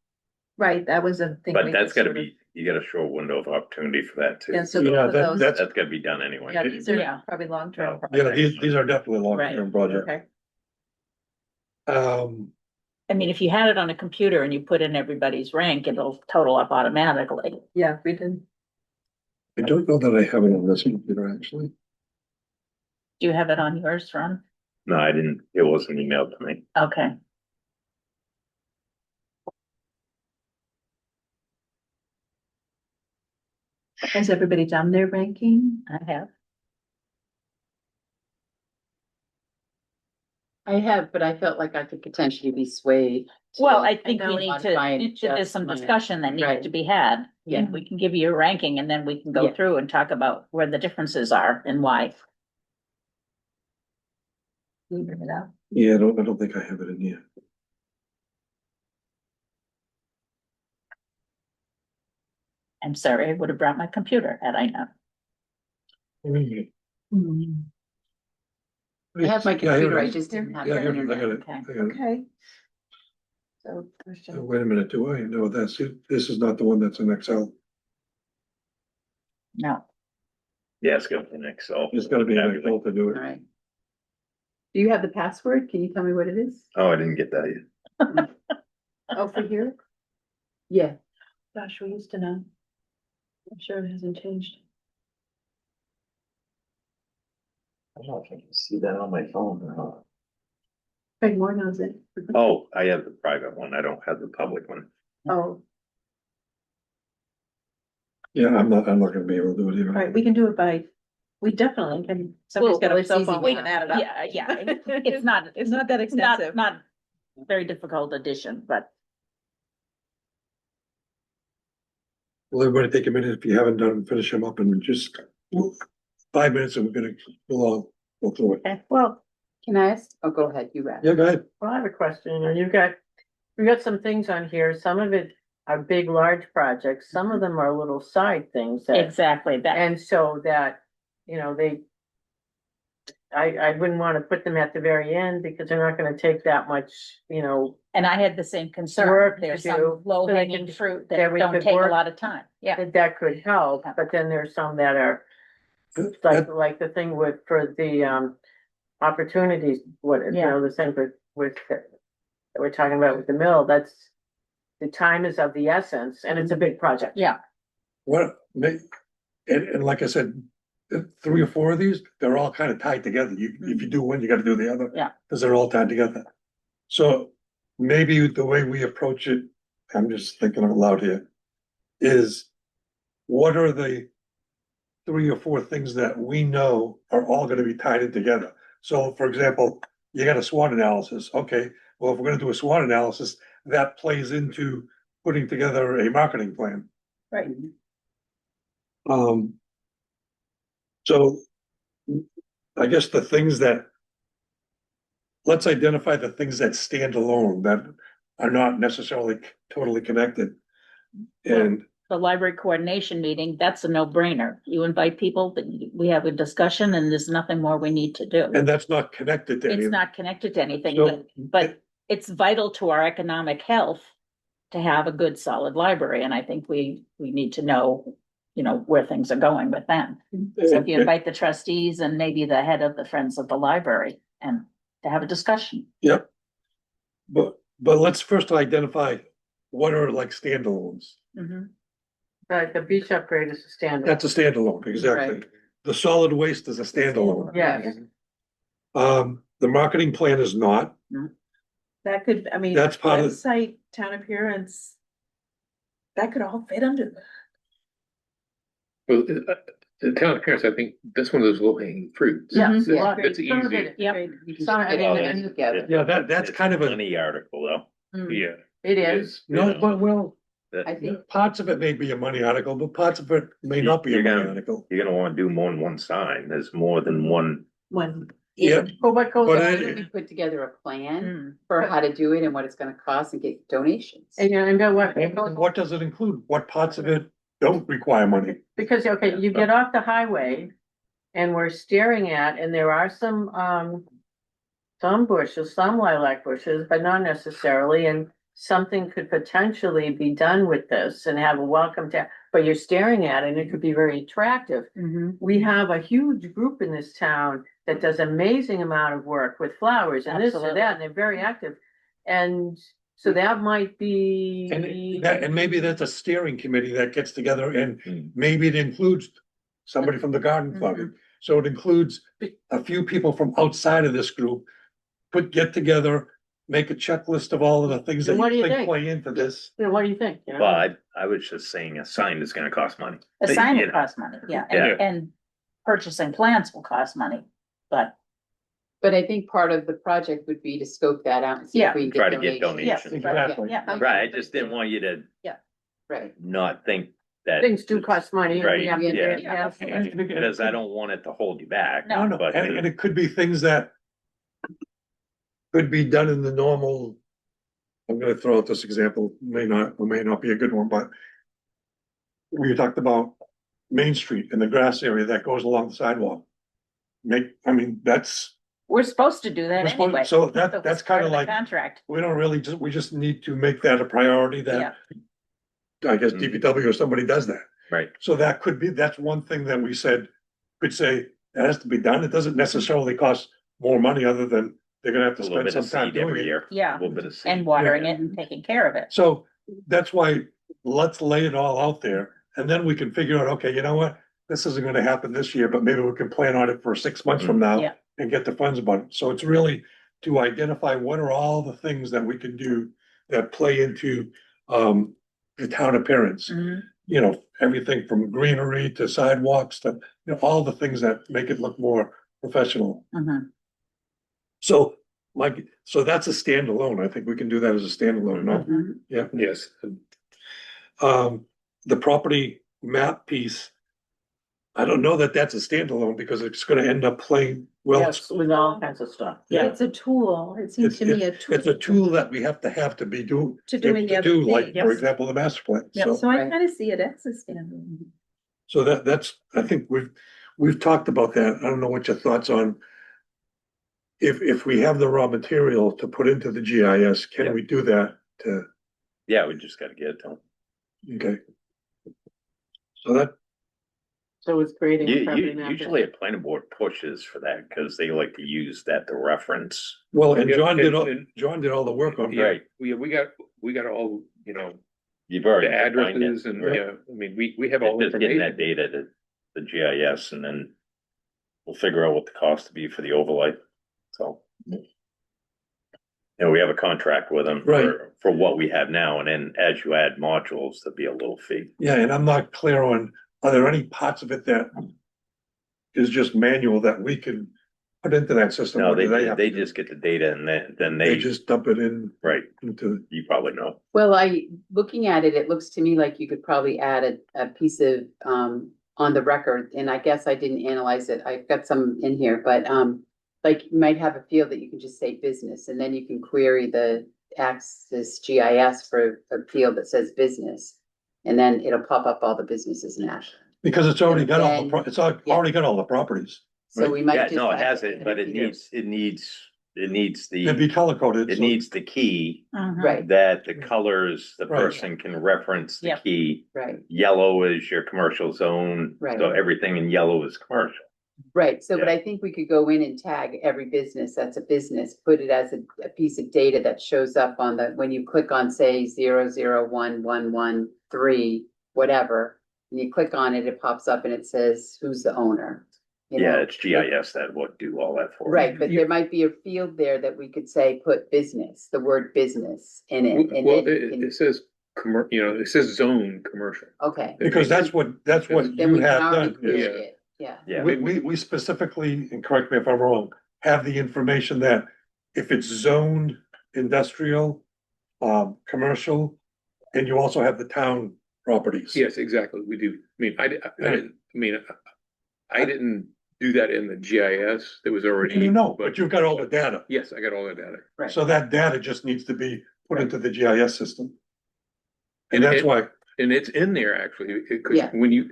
right, that was a thing. but we that's could gotta sort of- be, you gotta show a window of opportunity for that too. Yeah, so Yeah, both of that- those, that's- That's gotta be done anyway. yeah, these Yeah. are probably long-term. These are definitely long-term projects. Okay, I mean, if you had it on a computer and you put in everybody's rank, it'll total up automatically. yeah, we did. I don't know that I have it on this computer, actually. Do you have it on yours, Ron? No, I didn't, it wasn't emailed to me. Okay. Has everybody done their ranking? I have. I have, but I felt like I could potentially be swayed. to- Well, I think know we it's need to, modify and there's some adjust my- discussion that needs Right. to be had. Yeah. And we can give you a ranking and then we can go Yeah. through and talk about where the differences are and why. Can you bring it up? Yeah, I don't think I have it in here. I'm sorry, I would have brought my computer had I known. I have my Yeah, here it computer, I is. just didn't have Yeah, the here it is. I internet. got it. Okay. I got it. Okay. So, Oh, question. wait a minute, do I? No, that's it. This is not the one that's in Excel. No, Yeah, it's gonna be an Excel. It's gotta be in Excel to do All it. right. Do you have the password? Can you tell me what it is? Oh, I didn't get that yet. Oh, for here? Yeah, Gosh, we used to know. I'm sure it hasn't changed. I don't know if I can see that on my phone or not. Craig Moore knows it. Oh, I have the private one. I don't have the public one. Oh, Yeah, I'm not gonna be able to do it either. all right, we can do it by, we definitely can, somebody's got well, a it's cell easy phone, we now. can add it up. yeah, it's not, It's not that expensive. not very difficult addition, but Will everybody take a minute if you haven't done, finish them up and just 5 minutes and we're gonna go through it. okay, well, can I ask? Oh, go ahead, you wrap. Yeah, go ahead. Well, I have a question, and you've got some things on here, some of it are big, large projects, some of them are little side things that, exactly, that, and so that, I wouldn't wanna put them at the very end because they're not gonna take that much, and I had the same concern. Work to There's do, some low so they hanging can- fruit that that we don't could take a work- lot of time, yeah. that could help, but then there's some that are like the thing for the, opportunities, the thing that we're talking about with the mill, that's, the time is of the essence, and it's a big project. Yeah, And like I said, 3 or 4 of these, they're all kind of tied together. If you do one, you gotta do the other. Yeah. Cause they're all tied together. So maybe the way we approach it, I'm just thinking out loud here, is what are the 3 or 4 things that we know are all gonna be tied in together? So for example, you got a SWOT analysis. Okay, well, if we're gonna do a SWOT analysis, that plays into putting together a marketing plan. Right. So I guess the things that, let's identify the things that stand alone, that are not necessarily totally connected. And The library coordination meeting, that's a no-brainer. You invite people, we have a discussion and there's nothing more we need to do. and that's not connected to It's anything. not connected to anything, So- but it's vital to our economic health to have a good, solid library, and I think we need to know, where things are going with them. So if you invite the trustees and maybe the head of the Friends of the Library and to have a discussion. Yep. But let's first identify what are like standalones. Like the beach upgrade is a standard. That's a standalone, exactly. Right. The solid waste is a standalone. Yes. The marketing plan is not. That could, I mean, That's part of- website, town appearance. That could all fit under that. Well, the town appearance, I think that's one of those low hanging fruits. Yeah. Yeah. Well, That's some of easy. it- Yep. You can Some- I just mean, put it and- together. Yeah, that's It's kind of a, Money article though. Yeah. It is. no, but well, I think, parts of it may be a money article, but parts of it may not be a You're money gonna- article. You're gonna wanna do more than one sign. There's more than one. When, Yeah, Well, what goes But on, I- why don't we put together a plan Mm. for how to do it and what it's gonna cost and get donations? and what, and what does it include? What parts of it don't require money? because, okay, you get off the highway and we're staring at, and there are some bushes, some lilac bushes, but not necessarily, and something could potentially be done with this and have a welcome to, but you're staring at it and it could be very attractive. We have a huge group in this town that does amazing amount of work with flowers and this and Absolutely. that, and they're very active. And so that might be. And maybe that's a steering committee that gets together and Mm. maybe it includes somebody from the garden club. Mm-hmm. So it includes a few people from outside of this group, get together, make a checklist of all of the things that And what do you you think think? play into this. What do you think? You know? Well, I was just saying a sign is gonna cost money. A sign You will know, cost money, yeah, Yeah. and purchasing plants will cost money, but But I think part of the project would be to scope that out and see Yeah. if we can Try get to get donations. donations. Exactly. yeah. Right, I just didn't want you to Right. not think that. Things do cost money. and we Right, have to yeah. have- Because I don't want it to hold you back. No. No, But and it could be things that could be done in the normal. I'm gonna throw out this example, may not be a good one, but we talked about Main Street and the grass area that goes along the sidewalk. That's, We're supposed to do We're that supposed- anyway. so that- That was that's part kinda of the like- Contract, we don't really we just need to make that a priority that. I guess Mhm. DPW or somebody does that. Right, So that's one thing that we could say, that has to be done. It doesn't necessarily cost more money other than they're gonna have a to little spend bit some of time seed doing every it. year. yeah, A little bit of seed. and watering it and taking care of it. So that's why let's lay it all out there and then we can figure out, okay, you know what? This isn't gonna happen this year, but maybe we can plan on it for 6 months from now. Yeah. And get the funds about it. So it's really to identify what are all the things that we can do that play into the town appearance. Mhm. You know, everything from greenery to sidewalks to, all the things that make it look more professional. Mhm. So so that's a standalone. I think we can do that as a standalone, no? Mhm. Yeah. Yes. The property map piece. I don't know that that's a standalone because it's gonna end up playing, well, Yes, with all kinds of stuff. Yeah. it's a tool, it seems to me a tool. it's a tool that we have to be doing. To doing the other do, like, thing. for example, the master plan. Yeah, So, so I Right. kind of see it as a standalone. so that's, I think we've talked about that. I don't know what your thoughts on. If we have the raw material to put into the GIS, Yeah. can we do that Yeah, we just gotta get it done. okay? So that, So it's creating. a property map. Usually a planning board pushes for that, cause they like to use that to reference. well, and Yeah, John did and- all the work on Yeah, that. we got all, You've already. the defined it, addresses and, right? yeah, I mean, we have all It's just getting that information. data to the GIS and then we'll figure out what the cost to be for the overlay, so. And we have a contract with them Right. for what we have now, and then as you add modules, there'll be a little fee. Yeah, and I'm not clear on, are there any parts of it that is just manual that we can put into that system? No, or do they have to do- just get the data and then They they, just dump it in right, into, you probably know. Well, looking at it, it looks to me like you could probably add a piece of, on the record, and I guess I didn't analyze it, I've got some in here, but, like, you might have a field that you can just say business, and then you can query the Access GIS for a field that says business. And then it'll pop up all the businesses in Ashland. Because it's already got all the, And pro- it's yeah. already got all the properties. So we might Yeah, just. no, it have has it, but it needs They'd be the, color coded. it needs the key Mhm. Right, that the colors, the Right. person can reference the Yep. key. right, Yellow is your commercial zone, Right. so everything in yellow is commercial. right. So, but Yeah. I think we could go in and tag every business that's a business, put it as a piece of data that shows up on the, when you click on, say, 0011113, whatever. And you click on it, it pops up and it says, who's the owner? You Yeah, know? it's GIS that would do all that for. us. Right, but there might be a field there that we could say, put business, the word business in it. and Well, then you can- it says it says zone commercial. Okay, Because that's what then you we can have already done. query is- it, yeah. Yeah, We specifically, and correct me if I'm wrong, have the information that if it's zoned industrial, commercial, and you also have the town properties. Yes, exactly, we do. I didn't do that in the GIS. That was already. You know, but you've got all the data. Yes, I got all the data. Right. So that data just needs to be put into the GIS system. And And that's it- why, And it's in there actually, because Yeah. when you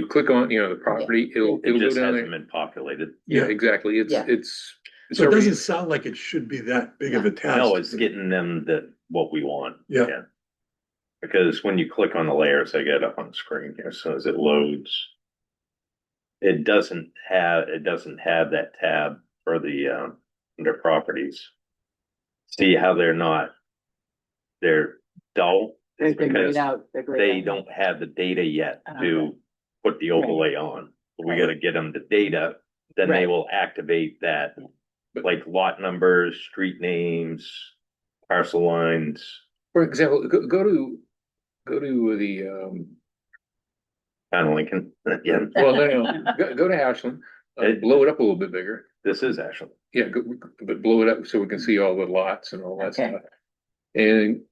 click on, the property, it'll it go just down hasn't there. been populated. Yeah, exactly. Yeah. It's so it already- doesn't sound like it should be that big of a task. No, it's getting them what we want. Yeah. Because when you click on the layers, I get up on the screen here, so as it loads. It doesn't have that tab for the, under properties. See how they're dull? They're It's grayed because out, they're grayed they out. don't have the data yet Okay. to put the overlay on. We gotta get them the data, then they Right. will activate that. Like lot numbers, street names, parcel lines, For example, go to the, kind of Lincoln, yeah, well, no, go to Ashland, blow it up a little bit bigger. this is actually. Yeah, but blow it up so we can see all the lots and all that Okay. stuff. And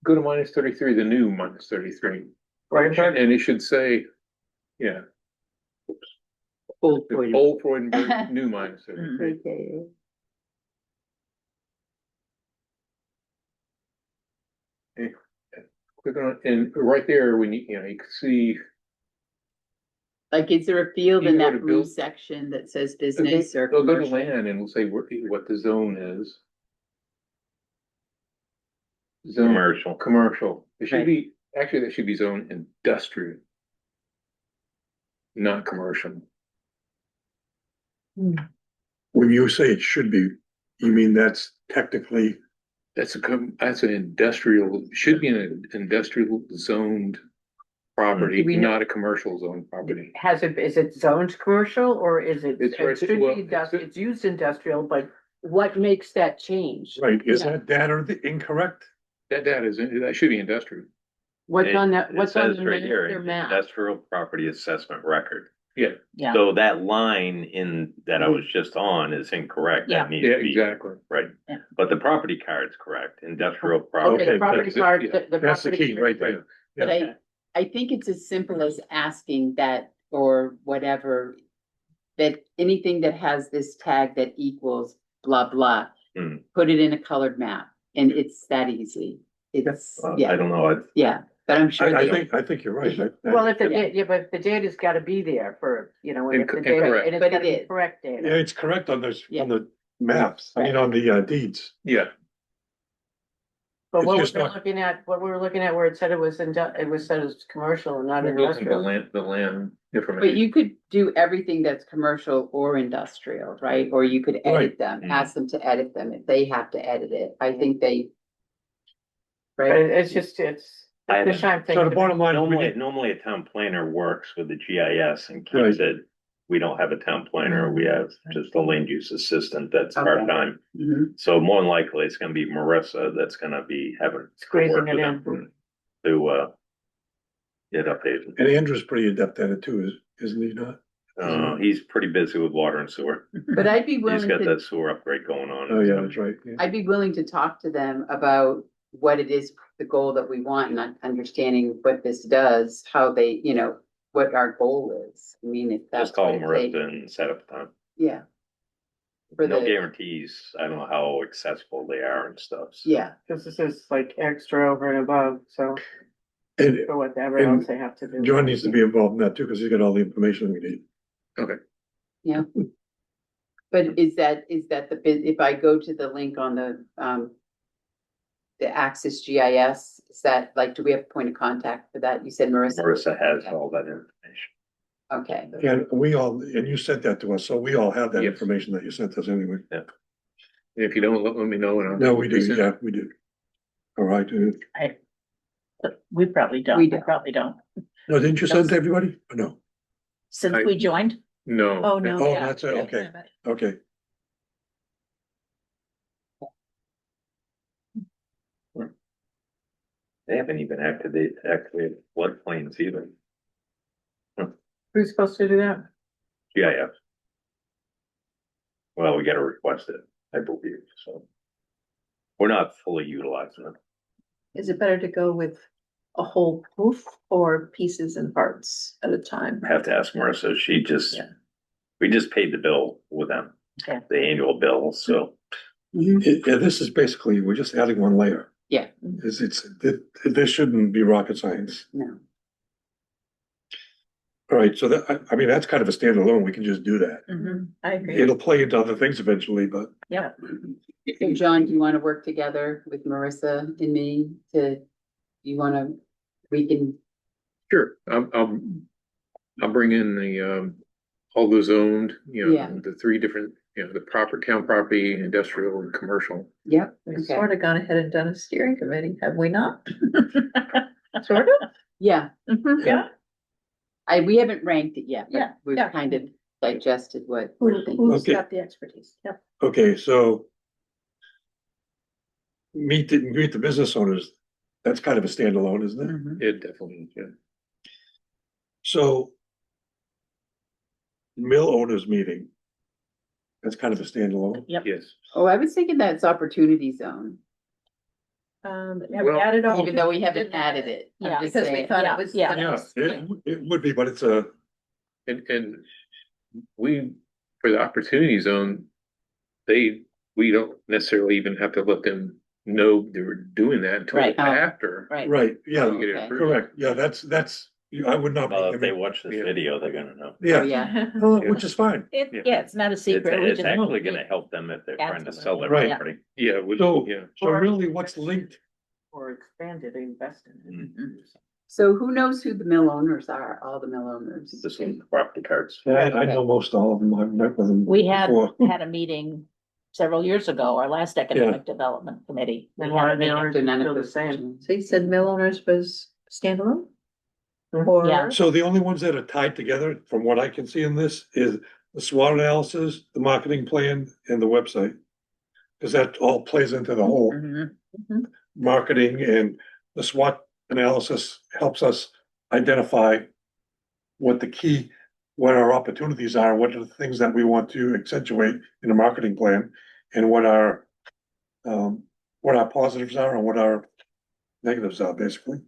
go to -33, the new -33. Freudenberg? And it should say, yeah, Old old Freudenberg, new -33. Okay. Click on, and right there, when you can see, Like, is there a field You in go that to blue build- section that says business or they'll go to commercial? land and we'll say what the zone is. Zone, Commercial. commercial, it should Right. be, actually, that should be zone industrial. Not commercial. When you say it should be, you mean that's technically, That's an industrial, should be an industrial zoned property, Do we know- not a commercial zone property. Is it zoned commercial or is it, It's it right- should well, be, it's- it's used industrial, but what makes that change? right, is Yeah. that data incorrect? That should be industrial. What's on that, It what's on says the right here, master map? industrial property assessment record. Yeah, Yeah. So that line that I was just on is incorrect. Yeah. That needs yeah, to be, exactly. right. Yeah. But the property card's correct, industrial Okay, property. the property that's it, card, yeah. the That's the property. key right there. But I think it's as simple as asking that, or whatever, that anything that has this tag that equals blah, blah, Hmm. put it in a colored map, and it's that easy. It's, I yeah, don't know, yeah, but I'm sure I they, think you're right. Well, if the, Yeah. yeah, but the data's gotta be there for, and if the And data, correct. and it's But gotta it be is. correct Yeah, data. it's correct on those, Yeah. on the maps, I mean, on the deeds. Yeah, But it's what just we're not- looking at, what we were looking at where it said it was it was said as commercial and not we're looking at industrial. the land but information. you could do everything that's commercial or industrial, right? Or you could edit Right. them, Mhm. ask them to edit them if they have to edit it. I think they. But Right, it's just, it's I the haven't- shine thing. So the to bottom me. line, is we normally, need- normally a town planner works with the GIS and Right. keeps it. We don't have a town planner, we have just a land use assistant that's Okay. part-time. Mhm. So more than likely, it's gonna be Marissa that's gonna be having. to Squeezing work it with in. them To, get updated. and Andrew's pretty adept at it too, isn't he not? He's pretty busy with water and sewer. but I'd be He's willing got to, that sewer upgrade going on. Oh, yeah, that's right. yeah. I'd be willing to talk to them about what it is, the goal that we want, and understanding what this does, how they, what our goal is. I mean, if that's. Just call what it takes. Marissa and set up time. Yeah. For No the, guarantees. I don't know how accessible they are and stuff. so. yeah, Cause this is like extra over and above, so. And for whatever and else they have to do. John needs to be involved in that too, because he's got all the information we need. Yeah. But is that if I go to the link on the Axis GIS, is that like, do we have a point of contact for that? You said Marissa? Marissa has all that information. Okay, And and you sent that to us, so we all have that Yes. information that you sent us anyway. And if you don't, let me know and I'll. No, we do, resend it. yeah, we do. All right, We probably don't, We we don't. probably don't, no, didn't you send it to everybody? Or no, since I- we joined. No. Oh, no. oh, yeah, that's it, okay, okay. They haven't even activated floodplains either. Who's supposed to do that? GIS. Well, we gotta request it, I believe, so. We're not fully utilizing it. Is it better to go with a whole proof or pieces and parts at a time? I have to ask Marissa, Yeah. we just paid the bill with them. Okay. The annual bill, so. Yeah, this is basically, we're just adding one layer. Yeah. This shouldn't be rocket science. no. All right, so that, I mean, that's kind of a standalone, we can just do that. I agree. It'll play into other things eventually, but Yeah, So John, do you want to work together with Marissa and me we can, Sure, I'll bring in the, all those owned, Yeah. the three different, the town property, industrial and commercial. yep, We've okay, sort of gone ahead and done a steering committee, have we not? Sort of? yeah. Yeah. We haven't ranked it yet, Yeah, but we've yeah. kind of digested what we're thinking. Who's Okay. got the expertise? Yep. okay, so. Meet the business owners, that's kind of a standalone, isn't it? Mhm. It definitely, yeah. So. Mill owners meeting. That's kind of a standalone. yep. Yes. Oh, I was thinking that's opportunity zone, Have we Well, added all? even though we haven't added it. I'm Yeah. just Because we saying. thought Yeah, it was. yeah. Yeah, it would be, but it's a, And we, for the opportunity zone, we don't necessarily even have to let them know they were doing that until Right. after. Right. right, yeah, You get it Okay. approved. correct, yeah, that's, I would not. Well, if make they them- watch this Yeah. video, they're gonna know. Oh, Yeah, yeah, well, which is fine. Yeah, it's not a secret. We It's just- actually gonna help them if they're trying to sell their Right. property. Yeah, So, yeah. so really what's linked, Or expanded, invested in. so who knows who the mill owners are, all the mill owners? This is the property cards. I know most all of them, I've met with them. We had before. a meeting several years ago, our last economic development committee. We And had why a are the meeting. owners So none still of the those. same? So you said mill owners was standalone? Mhm. Or? Yeah. So the only ones that are tied together, from what I can see in this, is the SWOT analysis, the marketing plan, and the website. Cause that all plays into the whole Mhm. marketing, and the SWOT analysis helps us identify what what our opportunities are, what are the things that we want to accentuate in a marketing plan, and what our positives are and what our negatives are, basically.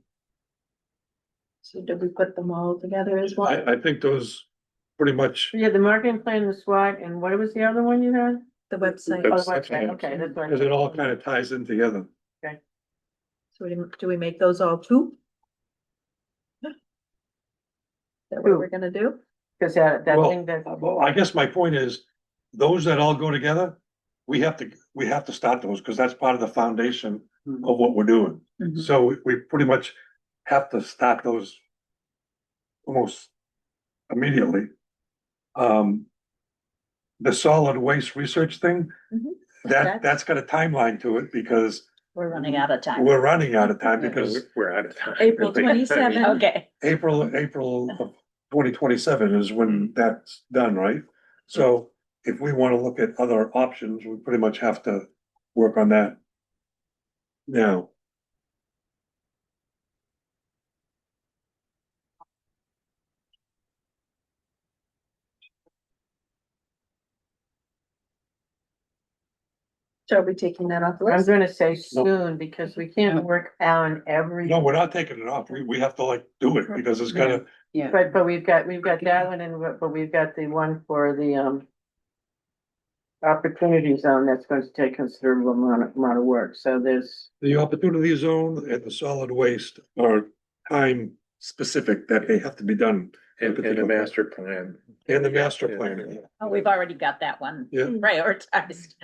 So did we put them all together as one? I think those pretty much, Yeah, the marketing plan, the SWOT, and what was the other one you had? The website? Oh, the That's- website, okay, that's right. because it all kind of ties in together. So do we make those all two? Is that what we're gonna do? Cause that Well, thing that, Well, I guess my point is, those that all go together, we have to start those, because that's part of the foundation of what we're doing. Mhm. So we pretty much have to start those almost immediately. The solid waste research thing, Mhm. that's got a timeline to it, because We're running out of time. we're running out of time, Yeah. because We're out of time. April 27. Okay, April of 2027 is when that's done, right? So if we wanna look at other options, we pretty much have to work on that now. So are we taking that off the I'm list? gonna say soon, because we can't work on every. No, we're not taking it off. We have to like do it, because it's gotta, Yeah, But we've got that one, and but we've got the one for the opportunity zone that's going to take considerable amount of work, so there's. the opportunity zone and the solid waste are time specific that they have to be done. And a master plan. And the master plan. Oh, we've already got that one Yeah. prioritized.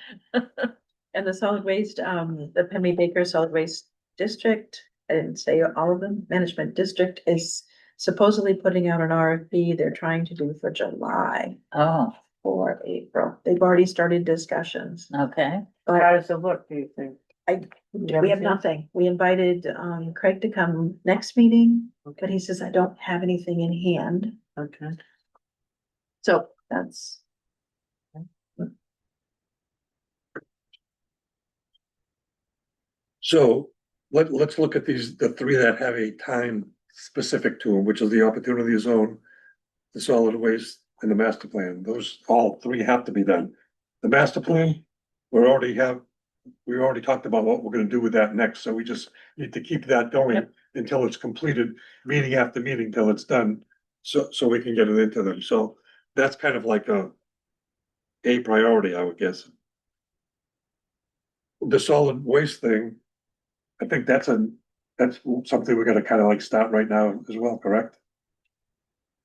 And the solid waste, the Pemmy Baker Solid Waste District, I didn't say all of them, Management District is supposedly putting out an RFP. They're trying to do for July Oh, or April. They've already started discussions. okay. But How does it look, do you think? we have nothing. We invited, Craig to come next meeting, but he says, I don't have anything in hand. Okay. So that's. So let's look at the three that have a time specific to them, which is the opportunity zone, the solid waste and the master plan. Those, all three have to be done. The master plan, we already talked about what we're gonna do with that next, so we just need to keep that going Yep. until it's completed, meeting after meeting till it's done. So we can get it into them. So that's kind of like a priority, I would guess. The solid waste thing, I think that's something we're gonna kind of like start right now as well, correct?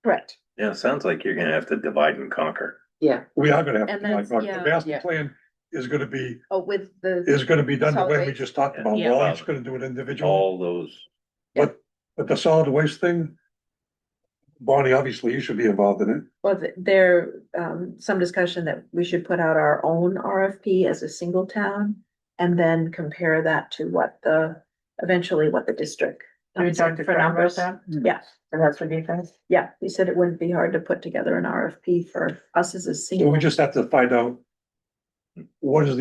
Correct. Yeah, it sounds like you're gonna have to divide and conquer. Yeah, We are gonna have to, And like, that's- the yeah, master yeah. plan is gonna be, Oh, with the. done the Solid way we waste. just talked about. Yeah. We're all each gonna do it individually. All those, But the solid waste thing, Bonnie, obviously you should be involved in it. Well, there, some discussion that we should put out our own RFP as a single town. And then compare that to eventually what the district. Have you comes in talked to for Fran about numbers. that? Yeah, And that's what you think? yeah, he said it wouldn't be hard to put together an RFP for us as a So single. we just have to find out what does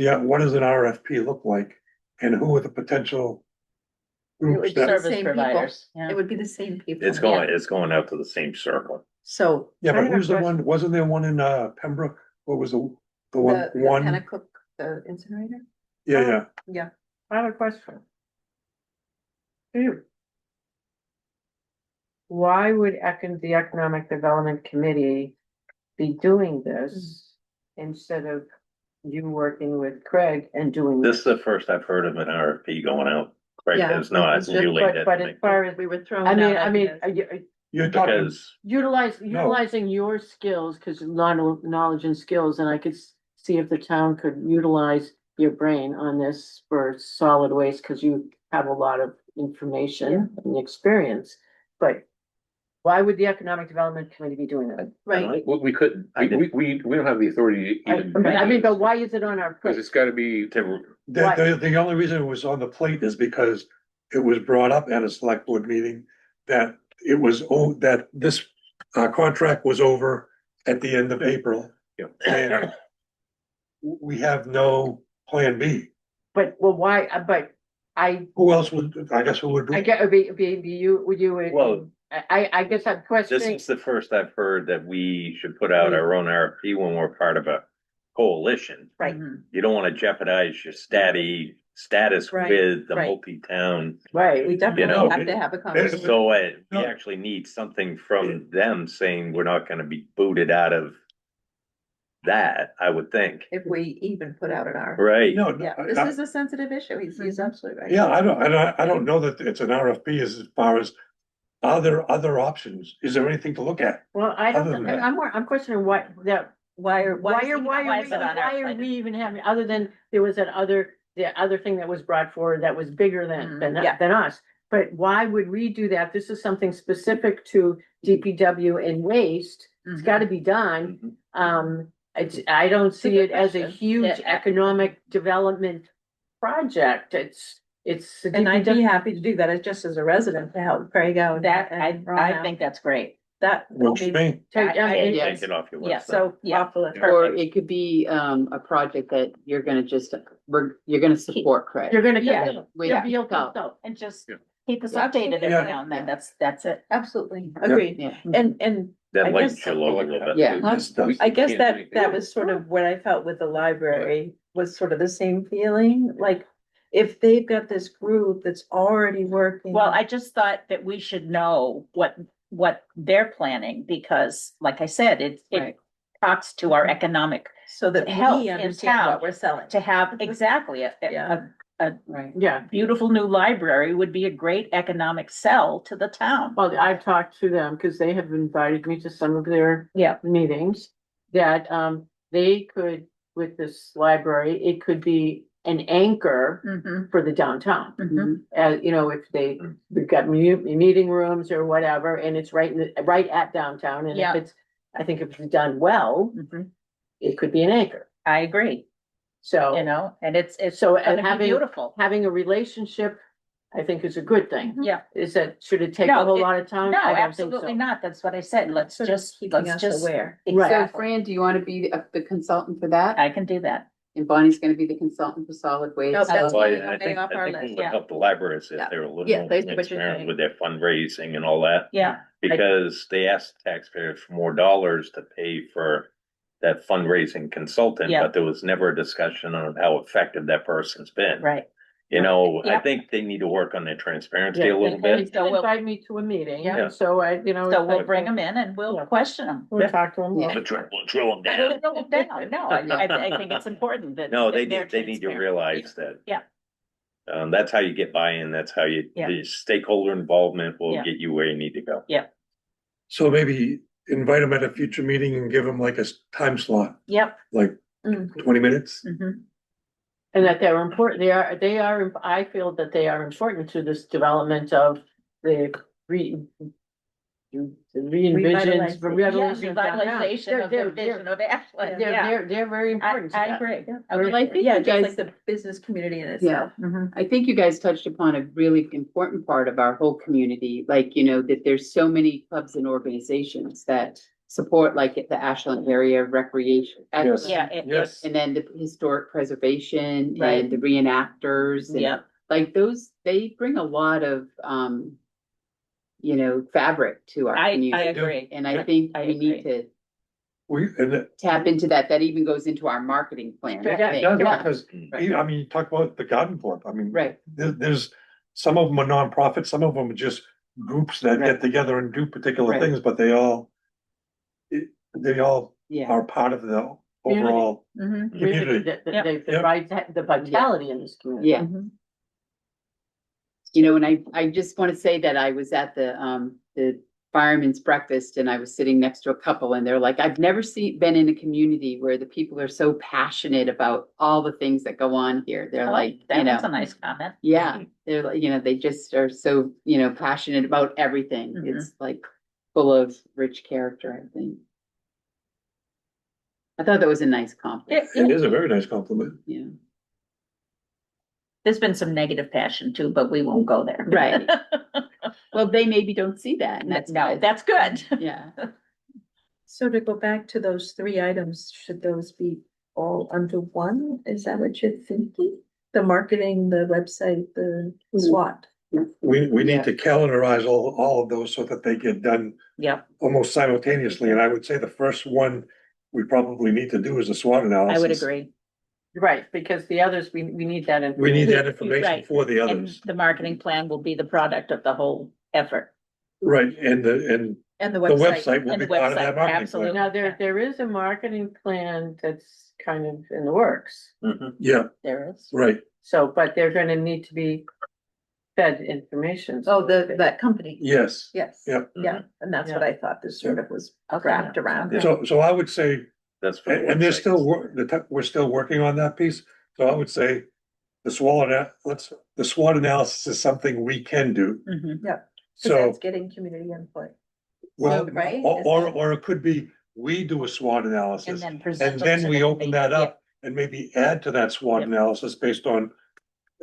an RFP look like and who are the potential would groups be that, Service same people. providers, yeah. It would be the same people. it's going out to the same circle. So. yeah, I but have a who's the question. one, wasn't there one in The Pembroke? What was the one, Pennacook, the incinerator? yeah. Yeah. I have a question. Why would the Economic Development Committee be doing this instead of you working with Craig and doing? This is the first I've heard of an RFP going out. Craig Yeah, has not it's just- relayed But that to as me. far as, We were throwing. I mean, out ideas. are you You're talking, Because utilizing your skills, cause knowledge and skills, and I could see if the town could utilize your brain on this for solid waste, cause you have a lot of information and experience. But why would the Economic Development Committee be doing that? Right, We couldn't, I did- we don't have the authority to even. I mean, but why is it on our Cause plate? it's gotta be, the only reason it was on the plate is because it was brought up at a select board meeting that it was, that this contract was over at the end of April. Yeah. And we have no plan B. But, well, why, but Who else would, I guess who would I be? get, would you? Well- I guess I'm this questioning, is the first I've heard that we should put out our own RFP when we're part of a coalition. right, Mhm. You don't wanna jeopardize your status Right, with the right. multi-town. right? we definitely know, have to have a conversation. So we No. actually need something from them saying we're not gonna be booted out of that, I would think, If we even put out an RFP. right? No, Yeah, no, this I- is a sensitive issue. He's absolutely right. yeah, I don't know that it's an RFP as far as other options. Is there anything to look at? Well, I Other don't, than that. I'm questioning why, that, why are Why is it on why our are plate? we even having, other than there was the other thing that was brought forward that was bigger than Yeah. us. But why would we do that? This is something specific to DPW and waste. It's Mhm. gotta be done. Mhm. I don't see good it as a question. huge Yeah. economic development project. It's. And I'd be happy to do that as just as a resident to help Craig out. That, and Ron I out. think that's great. That. would Works be for me. Take, I- mean, yeah. Take it off your Yeah, list. So Yeah. awful. or it could be, a project that you're gonna you're gonna support Craig. You're gonna Yeah. get, With- you'll be able so, to. And just Yeah. keep us Yeah. updated every Yeah. now and then, that's it. Absolutely, agreed. Yeah. And I That lights guess- your load a little bit. Yeah. I guess that was sort of what I felt with the library, was sort of the same feeling, like if they've got this group that's already working. Well, I just thought that we should know what they're planning, because like I said, it Right. talks to our economic, So that help we in understand town what we're selling. to have exactly Yeah. Right. Yeah, beautiful new library would be a great economic sell to the town. well, I've talked to them because they have invited me to some of their Yeah, meetings. That they could, with this library, it could be an anchor mhm, for the downtown. mhm. You know, if we've got meeting rooms or whatever, and it's right at downtown, and Yeah. if it's, I think if it's done well, Mhm. it could be an anchor. I agree, So. you know, and it's So, gonna be having- beautiful. Having a relationship, I think is a good thing. Yeah. Is that, should it take No, a whole it- lot of time? No, I don't think so. absolutely not. That's what I said. Let's Sort of just, keeping let's us just. aware. So Exactly. Fran, do you want to be the consultant for that? I can do that. And Bonnie's gonna be the consultant for solid waste? Oh, that's Well, fine. I think, Off our I think list, it would yeah. help the libraries if Yeah. they were a little Yeah, more that's what you're transparent saying. with their fundraising and all that. Yeah, Because they asked taxpayers for more dollars to pay for that fundraising consultant, Yeah. but there was never a discussion on how effective that person's been. right. You know, I Yeah. think they need to work on their transparency Yeah, a little and bit. he So did we'll- invite me to a meeting, Yeah. and so I, you know. So it's we'll like, bring them in and we'll Yeah. question them. We'll talk to them. Yeah. We'll drill them We'll down. drill them down. No, I think it's important that. No, they that need, they're they need to transparent. realize that. Yeah. That's how you get buy-in, that's how you, Yeah. the stakeholder involvement will Yeah. get you where you need to go. So maybe invite them at a future meeting and give them like a time slot, Yep. like Mm. 20 minutes. Mhm. And that they're important, they are, I feel that they are important to this development of the re-envisions, Revitalization. Yeah, revitalization of downtown. revitalization of the They're- vision of Ashland, They're, yeah. they're very important to I that. agree. Well, I think Yeah, you just guys, like the business community in yeah, itself. Mhm. I think you guys touched upon a really important part of our whole community, like, you know, that there's so many clubs and organizations that support like the Ashland area recreation. Yes. Yeah, Yes. And then the historic preservation Right. and the reenactors. and, Yeah. Like those, they bring a lot of, you know, fabric to our I community. agree. And I think I we need agree. to And tap into that. That even goes into our marketing plan. I Yeah, think. yeah, Yeah. because, I mean, you talk about the garden club, I mean. Right. There's, some of them are nonprofits, some of them are just groups that Right. get together and do particular Right. things, but they all Yeah. are part of the Community. overall Mhm. community. Yeah. The vitality in this community. Yeah. Mhm. You know, and I just want to say that I was at the fireman's breakfast and I was sitting next to a couple and they're like, I've never been in a community where the people are so passionate about all the things that go on here. They're Oh, like, you That was a know, nice comment. yeah, they're like, you know, they just are so, you know, passionate about everything. Mhm. It's like full of rich character, I think. I thought that was a nice compliment, It is a very nice compliment. yeah. There's been some negative passion too, but we won't go there. Right. Well, they maybe don't see that and that's. No, good. that's good. Yeah. So to go back to those 3 items, should those be all under one? Is that what you're thinking? The marketing, the website, the SWOT? We Yeah. need to calendarize all of those so that they get done Yep, almost simultaneously, and I would say the first one we probably need to do is a SWOT analysis. I would agree. Right, because the others, we need that. We need that Right. information for the And others, the marketing plan will be the product of the whole effort. right, and And the the website will And be the part of that website, marketing absolutely. plan. Now, there is a marketing plan that's kind of in the works, Mhm. Yeah, There is. right, so, but they're gonna need to be fed information. Oh, that company. yes. Yes. Yep. Yeah, and that's what I thought this sort of was Okay. wrapped around. So I would say, That's. for the and there's website. still we're still working on that piece, so I would say the SWOT analysis is something we can do, Mhm. So so. that's getting community input. Well, right? or it could be, we do a SWOT And analysis, then present. and it then to we the open that committee. up and maybe add to that SWOT Yep. analysis based on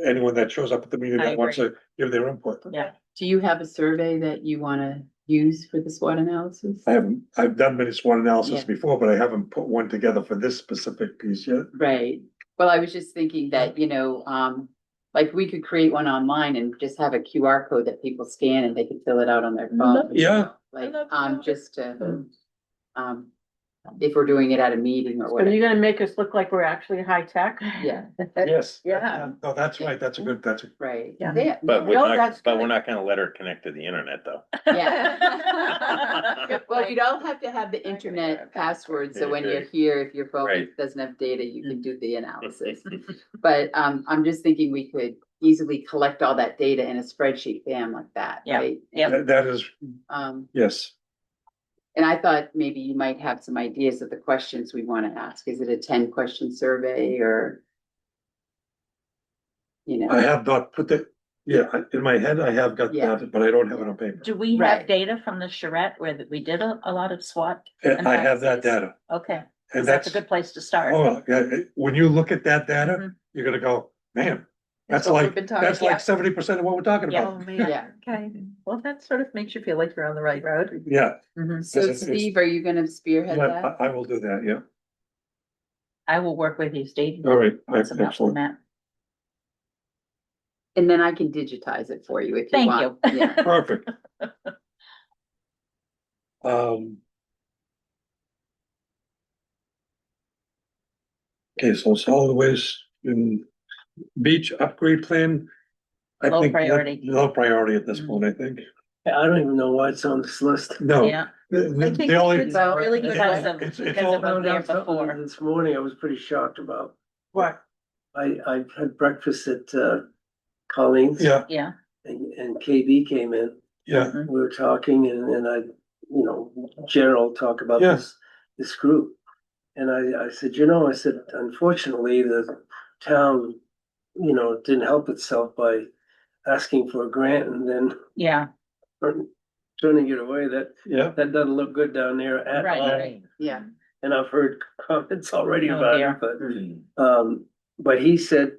anyone that shows up at the meeting I that wants to give their input. Yeah, Do you have a survey that you wanna use for the SWOT analysis? I've done many SWOT analysis Yeah. before, but I haven't put one together for this specific piece yet. Right, well, I was just thinking that, you know, like we could create one online and just have a QR code that people scan and they can fill it out on their phone. Yeah. Like, love that. just to, um, if we're doing it at a meeting or So whatever. you're gonna make us look like we're actually high tech? Yeah, Yes. Yeah. No, that's right. That's a good, that's a, right. Yeah. But we're No, not, that's but good. we're not gonna let her connect to the internet though. Yeah. Well, you don't have to have the internet password, so when you're here, if your phone Right. doesn't have data, you can do the analysis. But I'm just thinking we could easily collect all that data in a spreadsheet, bam, like that, Yeah. right? Yep. that is, yes. And I thought maybe you might have some ideas of the questions we want to ask. Is it a 10-question survey or? You I know, have not put that, yeah, in my head, I have got Yeah. that, but I don't have it on paper. Do we Right. have data from the charrette where we did a lot of SWOT? I have that data. Okay, And that's a that's, good place to start. oh, yeah, when you look at that data, Mhm. you're gonna go, man, that's what we've like, been talking that's Yeah. like 70% of what we're talking Yeah. about. Yeah. Okay, well, that sort of makes you feel like you're on the right road. Yeah, Mhm. so Yes, it is. Steve, are you gonna spearhead yeah, that? I will do that, yeah. I will work with you, Steve. All right, on some helpful excellent. map. And then I can digitize it for you if you Thank want. you. Yeah. Perfect. Um. Okay, so solid waste and beach upgrade plan. I Low think that- priority. Low priority at this Mhm. point, I think. I don't even know why it's on this list. No. Yeah. The only. It's really good. Because of, It's because all it was Found there out something before. this morning I was pretty shocked about. What? I had breakfast at Colleen's. Yeah, Yeah. And KB came in. yeah, We were talking and I, general talk about Yeah. this group. And I said, I said, unfortunately, the town, didn't help itself by asking for a grant and then Yeah, turning it away. yeah. That doesn't look good down there at right, all. right. Yeah. And I've heard comments already Oh, about dear. it, but he said,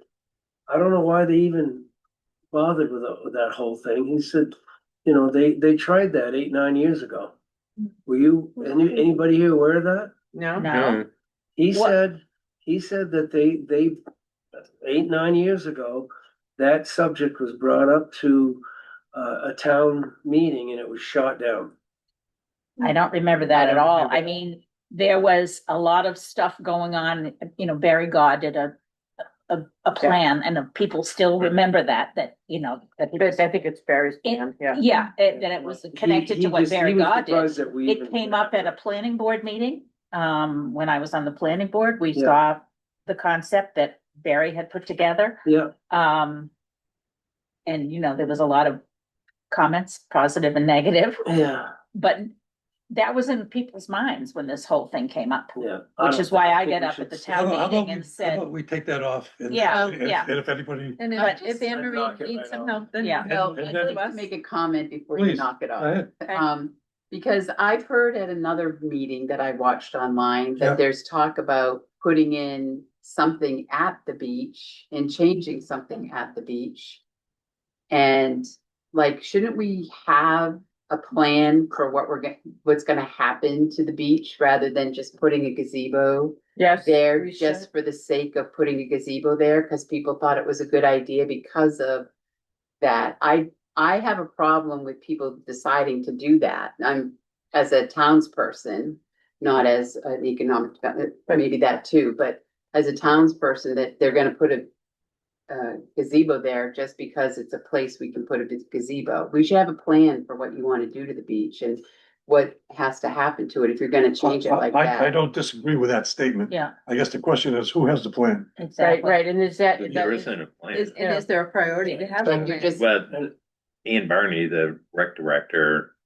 I don't know why they even bothered with that whole thing. He said, they tried that 8, 9 years ago. Were you, anybody here aware of that? No? No, He What- said that they 8, 9 years ago, that subject was brought up to a town meeting and it was shot down. I don't remember that I at don't all. remember I that. mean, there was a lot of stuff going on, Barry God did a plan and people still remember that he But was- I think it's Barry's plan, yeah. Yeah, that it was connected He to what just- Barry he was God did. surprised that we It even- came up at a planning board meeting. When I was on the planning board, we Yeah. saw the concept that Barry had put together. Yeah, And there was a lot of comments, positive and negative, yeah, but that was in people's minds when this whole thing came up. yeah. Which is why I think get we up should at the stay- town How about meeting we- and how said, about we take that off? And- Yeah, and- yeah. And if anybody, And But- if Anne Marie Knock it needs right some out. help, then. Yeah. Well, and I'd then- like to make a comment before you please, knock it go off. ahead. Okay. Because I've heard at another meeting that I watched online Yeah. that there's talk about putting in something at the beach and changing something at the beach. And like, shouldn't we have a plan for what's gonna happen to the beach rather than just putting a gazebo Yes. there we just should. for the sake of putting a gazebo there? Cause people thought it was a good idea because of that. I have a problem with people deciding to do that. I'm, as a townsperson, not as an economic development, maybe that too, but as a townsperson, that they're gonna put a gazebo there just because it's a place we can put a gazebo. We should have a plan for what you wanna do to the beach and what has to happen to it if you're gonna change it like I that. don't disagree with that statement. yeah, I guess the question is, who has the plan? Right, exactly. right, and is that? There isn't a plan. And is there a priority to have? But you're just, But Ian Barney, the rec director,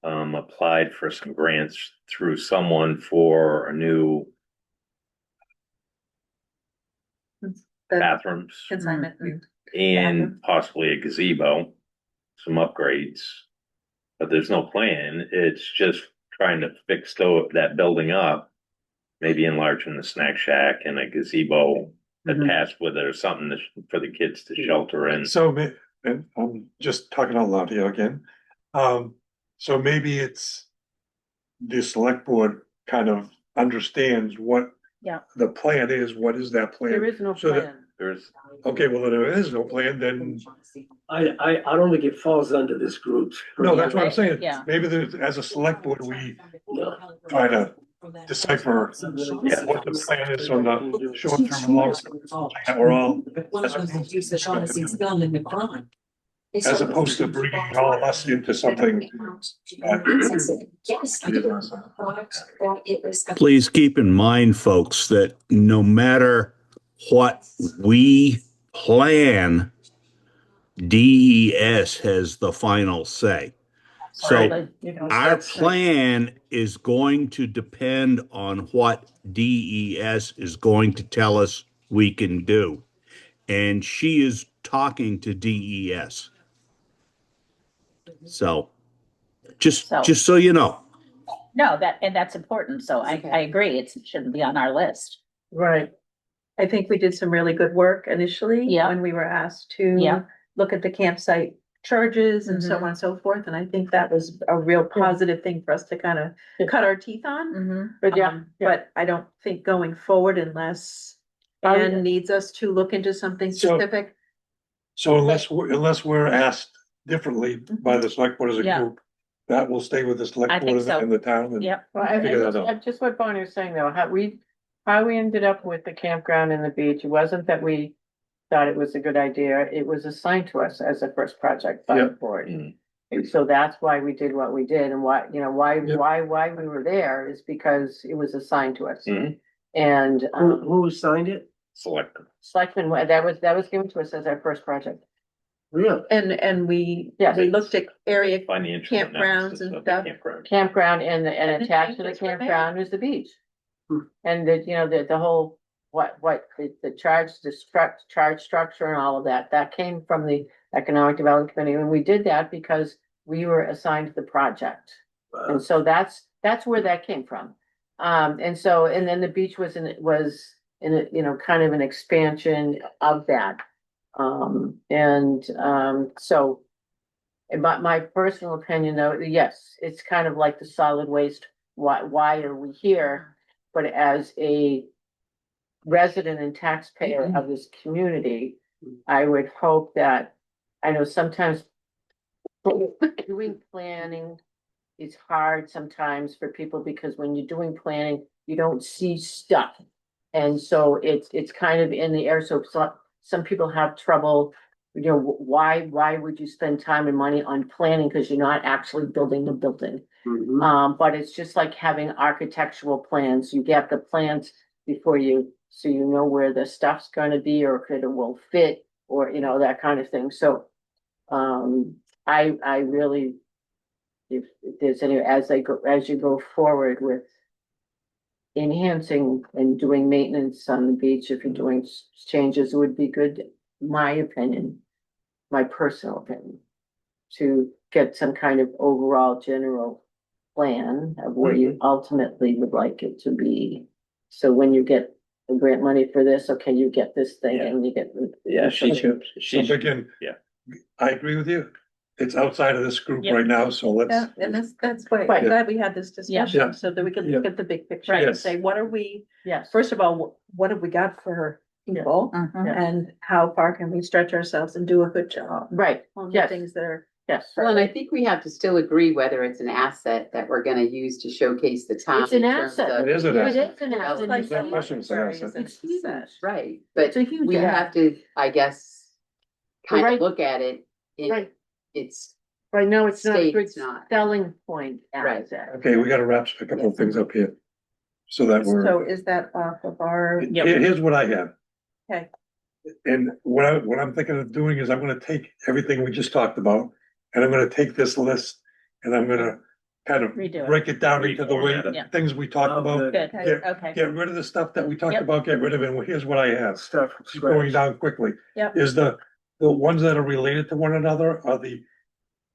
applied for some grants through someone for a new bathrooms Consignment. and possibly a gazebo, some upgrades. But there's no plan. It's just trying to fix that building up. Maybe enlarging the snack shack and a gazebo attached with it or something for the kids to shelter in. So, and I'm just talking out loud here again. So maybe it's the select board kind of understands what Yeah. the plan is. What is that plan? There is no So that- plan. There's, Okay, well, there is no plan, then, I don't think it falls under this group. no, that's what I'm saying. Yeah. Maybe there's, as a select board, we No. try to decipher what the plan is on the short term and long term. That we're all, as opposed to bringing all of us into something. Please keep in mind, folks, that no matter what we plan, DES has the final say. So Absolutely. You know, our that's- plan is going to depend on what DES is going to tell us we can do. And she is talking to DES. So just so you know. No, that's important. So I agree. It shouldn't be on our list. Right. I think we did some really good work initially. Yeah. When we were asked to. Yeah. Look at the campsite charges and so Mhm. on and so forth, and I think that was a real positive thing for us to kind of cut our teeth on. Mm-hmm. But yeah, But I don't think going forward unless Ann needs us to look into something So- specific. So unless we're asked differently by the select board as a Yeah. group, that will stay with the I select think board so. and the town. and- Yep. Well, I Figure that out. just what Bonnie was saying though, how we ended up with the campground and the beach, it wasn't that we thought it was a good idea, it was assigned to us as a first project by the Yep. board. Mhm. And so that's why we did what we did and why, you know, Yep. why we were there is because it was assigned to us. Mhm. And, Who signed it? Select. Selectmen, that was given to us as our first project. Really? And we Yes. looked at area Financial campgrounds analysis and of the stuff. campground. Campground and And attached to the that's where they are. campground is the beach. Hmm. And the, you know, the whole, the charge structure and all of that came from the Economic Development Committee, and we did that because we were assigned the project. And so that's where that came from. And so, and then the beach was in a, you know, kind of an expansion of that. So. But my personal opinion though, yes, it's kind of like the solid waste, why are we here? But as a resident and taxpayer of this community, I would hope that, I know sometimes doing planning is hard sometimes for people because when you're doing planning, you don't see stuff. And so it's kind of in the air. So some people have trouble, you know, why would you spend time and money on planning? Because you're not actually building the building. Mhm. But it's just like having architectural plans. You get the plans before so you know where the stuff's gonna be or if it will fit or, you know, that kind of thing. So, I really, if there's any, as you go forward with enhancing and doing maintenance on the beach, if you're doing changes, it would be good, my opinion, my personal opinion, to get some kind of overall general plan of where you ultimately would like it to be. So when you get the grant money for this, okay, you get this thing and you get. Yeah, So again, yeah. I agree with you. It's outside of this group Yep. right now, so let's. Yeah, and that's why Right. I'm glad we had this Yeah. discussion, so that we could look Yeah. at the big picture Right. and Yes. say, what are we, Yes. first of all, what have we got for people? Mhm. And how far can we stretch ourselves and do a good job Right, on the yes. things that are. yes. Well, and I think we have to still agree whether it's an asset that we're gonna use to showcase the town. It's an in terms asset. of- It is an It asset. is an asset. Like no question it's an library asset. is an It's huge. asset. Right, but It's a huge we asset. have to, I guess, kind Right. of look at it. Right. It's, Right, no, it's not a State, good it's not. selling point Right. asset. Okay, we gotta wrap a couple of things up here. So that So we're, is that off of our, here's what I have. okay, And what I'm thinking of doing is I'm gonna take everything we just talked about, and I'm gonna take this list, and I'm gonna kind of Redo it. break it down into the way, Reformat it. Yeah. things we talked Oh, about. Good, Yeah. okay. Get rid of the stuff that we talked Yep. about, get rid of it, and here's what I have. Stuff from Just going scratch. down quickly. Yep. Is the ones that are related to one another are the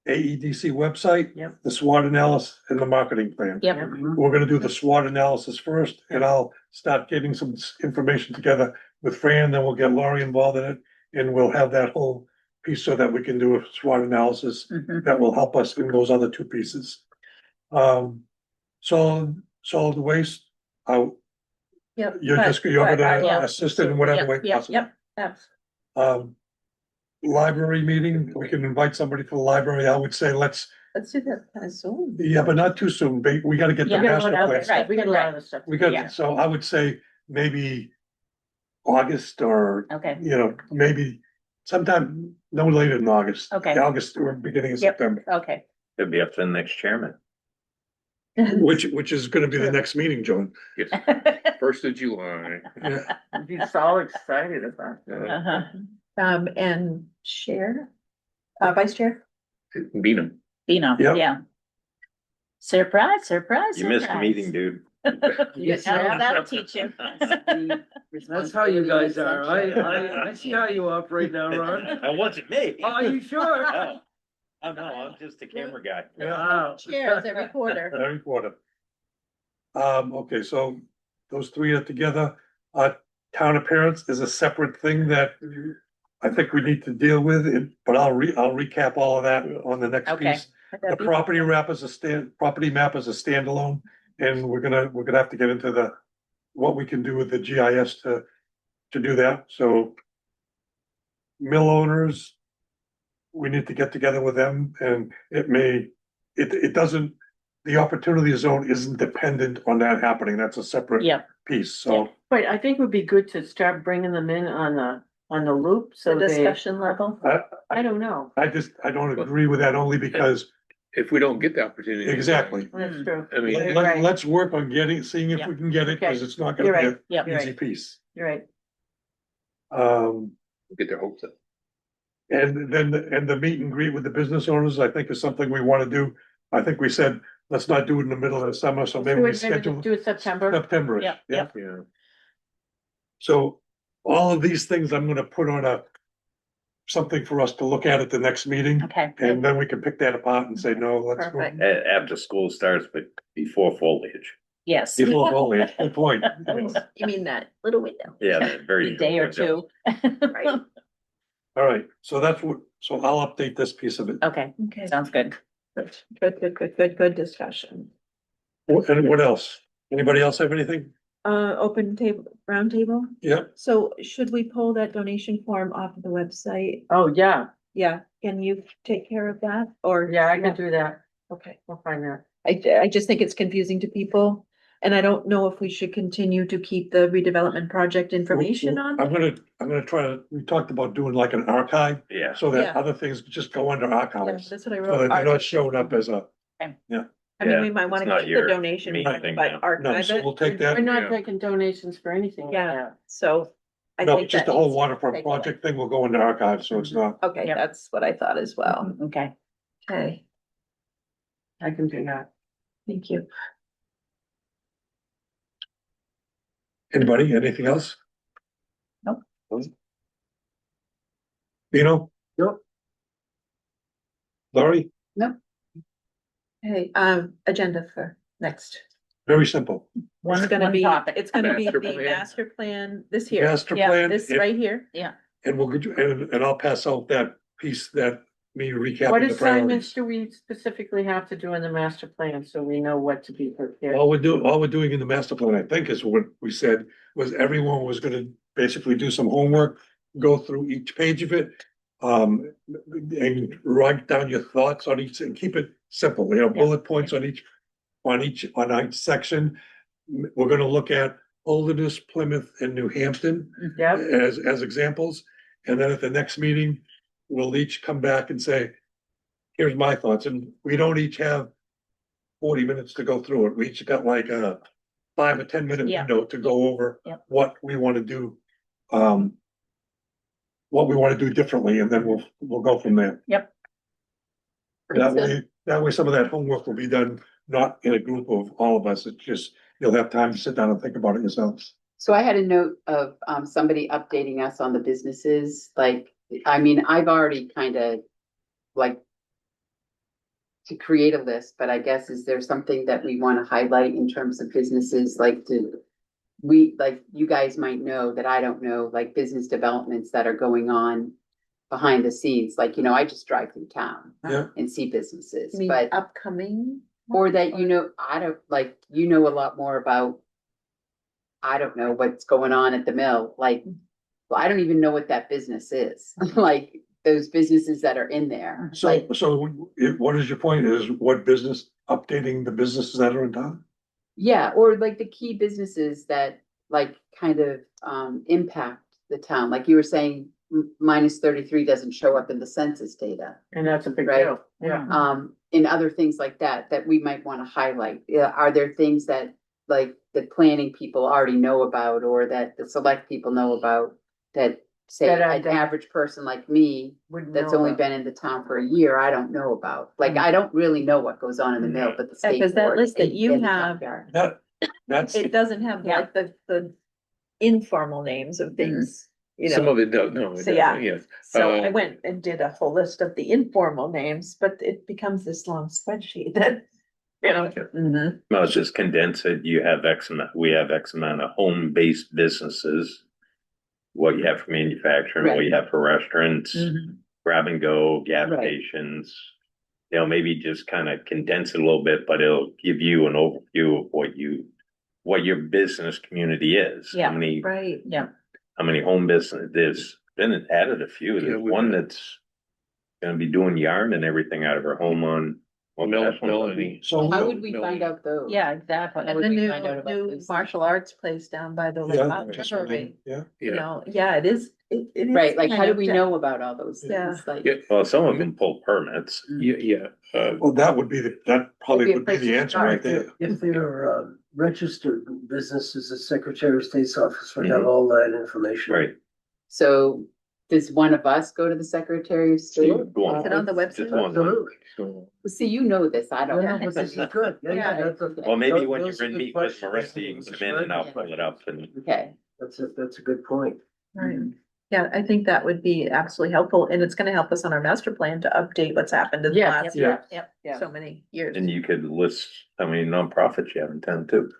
AEDC website. Yep. The SWOT analysis and the marketing plan. Yep. Mhm. We're gonna do the SWOT analysis first, and I'll start getting some information together with Fran, then we'll get Laurie involved in it. And we'll have that whole piece so that we can do a SWOT analysis Mhm. that will help us in those other two pieces. Solid waste, yep. you're but- just, you're but I- gonna yeah, assist it in whatever way Yep, possible. yep. abs- Library meeting, we can invite somebody to the library, I would say, let's Let's do that kind of soon. Yeah, but not too soon. We gotta get the Yeah, master okay, plan. right. We got a lot of this stuff. We Yeah. got, so I would say maybe August or, Okay, maybe sometime no later than August. Okay. August or beginning of Yep. September, okay. It'd be up to the next chairman. which is gonna be the next meeting, John. Yes, 1st of July. Yeah. He's all excited about that. Uh-huh. And chair, vice chair? Beat Bino, Yep. yeah. Surprise, surprise, You missed a surprise. meeting, dude. Yes, Yeah, that'll teach you. That's how you guys are. I see how you operate now, Ron. That wasn't me. Are you sure? No. Oh, no, I'm just a camera guy. Wow. Chairs every quarter. Every quarter. Okay, so those three are together. Town appearance is a separate thing that I think we need to deal with, but I'll recap all of that on the next Okay. piece. The property map is property map is a standalone, and we're gonna have to get into what we can do with the GIS to do that, so. Mill owners, we need to get together with them, and it doesn't, the opportunity zone isn't dependent on that happening, that's a separate Yep, piece, so. But I think it would be good to start bringing them in on the loop, so The they, discussion level. I don't know. I don't agree with that only because, If we don't get the opportunity. exactly. That's Mm. true. I mean, You're right. Let's work on seeing if we can get it, because it's not You're gonna right. be yep. an easy piece. You're right. get their hopes up. And then, the meet and greet with the business owners, I think is something we wanna do. I think we said, let's not do it in the middle of the summer, so maybe we schedule Do it September. September. Yep, Yeah. yep. Yeah. So all of these things I'm gonna put on something for us to look at the next meeting. Okay, And then we can pick that apart and say, no, let's go. Perfect. After school starts, but before foliage. yes. Before foliage, good point. You mean that little window? Yeah, that very. A day or two. Right. All right, so I'll update this piece of it. Okay, Okay. sounds good. Good discussion. And what else? Anybody else have anything? Open table, round table. Yeah, So should we pull that donation form off of the website? Oh, yeah, Yeah, can you take care of that or? yeah, I can do that. Okay, We'll find that. I just think it's confusing to people. And I don't know if we should continue to keep the redevelopment project information on. I'm gonna try to, we talked about doing like an archive, Yeah. so that Yeah. other things just go under Yeah, archives. that's what I So wrote. that they're not showing up as a, I mean, we might wanna it's not keep the your donation, main but thing now. no, archive so it. we'll take that. We're not Yeah. taking donations for anything. like Yeah. that. So. I No, think just that the whole needs to waterfront take away. project thing will go into archives, so it's not. Okay, Yep. that's what I thought as well. Okay, Okay, I can do that. thank you. Anybody, anything else? Nope. Bino? Nope. Laurie? Hey, agenda for next. Very simple. It's one gonna be, topic. it's gonna be Master the plan. master plan, this here, Master Yeah, plan, this right here. and we'll get you, and I'll pass out that piece that me What recapping the assignments priorities. do we specifically have to do in the master plan, so we know what to be prepared? All we're doing in the master plan, I think, is what we said, was everyone was gonna basically do some homework, go through each page of it. And write down your thoughts on each, and keep it simple, bullet points on each section. We're gonna look at Holderness, Plymouth, and New Hampton Yep, as examples. And then at the next meeting, we'll each come back and say, here's my thoughts, and we don't each have 40 minutes to go through it. We each got like a 5 or 10 minute Yeah. window to go over Yep. what we want to do. What we want to do differently, and then we'll go from there. Yep. That way some of that homework will be done, not in a group of all of us. It's just, you'll have time to sit down and think about it yourselves. So I had a note of somebody updating us on the businesses, like, I mean, I've already kind of like to create a list, but I guess is there something that we want to highlight in terms of businesses, like you guys might know that I don't know, like business developments that are going on behind the scenes, like, I just drive through town Yeah. and see businesses, You mean but, upcoming? or that, I don't, like, a lot more about, I don't know what's going on at the mill, like, well, I don't even know what that business is. Like, those businesses that are in there. So, Like, what is your point? Is what business, updating the businesses that are in town? yeah, or like the key businesses that like kind of impact the town, like you were saying, minus 33 doesn't show up in the census data. And that's a big Right. deal, yeah. In other things like that, that we might want to highlight. Yeah, are there things that like the planning people already know about or that the select people know about that say That I an don't- average person like me Wouldn't that's know only about. been in the town for a year, I don't know about. Like, I don't really know what goes on in the mill, but the Yeah, state. 'cause that board list that and- you and the have- junkyard. That's, It doesn't have Yeah. like the informal names of things, you Some know. of it, no, it So, yeah. doesn't, yes. So I went and did a whole list of the informal names, but it becomes this long spreadsheet that, you know. Mhm. Well, just condense it. You have X amount, we have X amount of home-based businesses. What you have for manufacturing, what you have for restaurants, grab and go, gas Right. stations. You know, maybe just kind of condense it a little bit, but it'll give you an overview of what your business community is. Yeah. Right. How many home business, there's been added a few. Yeah, There's we've one got- that's gonna be doing yarn and everything out of her home on. well, that's one. Melanie. so. How would we No. find out those? Yeah, exactly. How And would the we new, find out about new those? martial arts place down by the Yeah, lake, just right? yeah. You Yeah, know, yeah, it is. It is Right, like, kind how do of we de- know about all those Yeah. things? Like, yeah, Well, some of them pull permits. yeah, Well, that would be that probably Maybe a would be place the to answer right start. there. If they're registered businesses, the Secretary of State's office would have all that information. Right. so does one of us go to the Secretary of State? Go on. Is it on the Just website? one. Absolutely. Well, see, you know this, I don't No, know. no, but this is good. Yeah, Yeah. that's a. Well, maybe those- when those you're are in good meet with questions. Marissa, you can come in and I'll pull it up and. Okay. That's a good point. Right. Yeah, I think that would be absolutely helpful, and it's gonna help us on our master plan to update what's happened in the Yes, last yeah. Yeah. so many years. And you could list how many nonprofits you have in town too,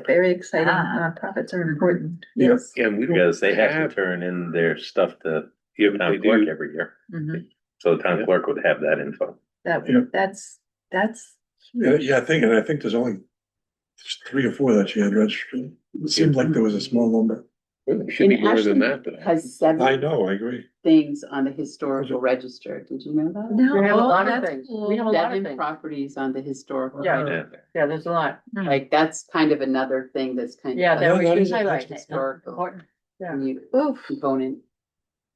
Very exciting, Ah. nonprofits are important. Yeah. Yes. and we don't because they have to have, turn in their stuff to yeah, the they town clerk do, every year. Mhm. So the town Yeah. clerk would have that info. That, Yeah. that's. Yeah, I think there's only 3 or 4 that she had registered. It seemed like there was a small number. it should be And more than Ashland that, but. Has I 7 know, I agree. things on the historical register, did you know that? No, We have a lot of that's things. cool. We have a lot of 7 things. properties on the historical. Yeah. register. Yeah, there's a lot. Like, that's kind of another thing that's kind of. Yeah, that we that should is highlight. Historical. Important. Yeah. You- Component.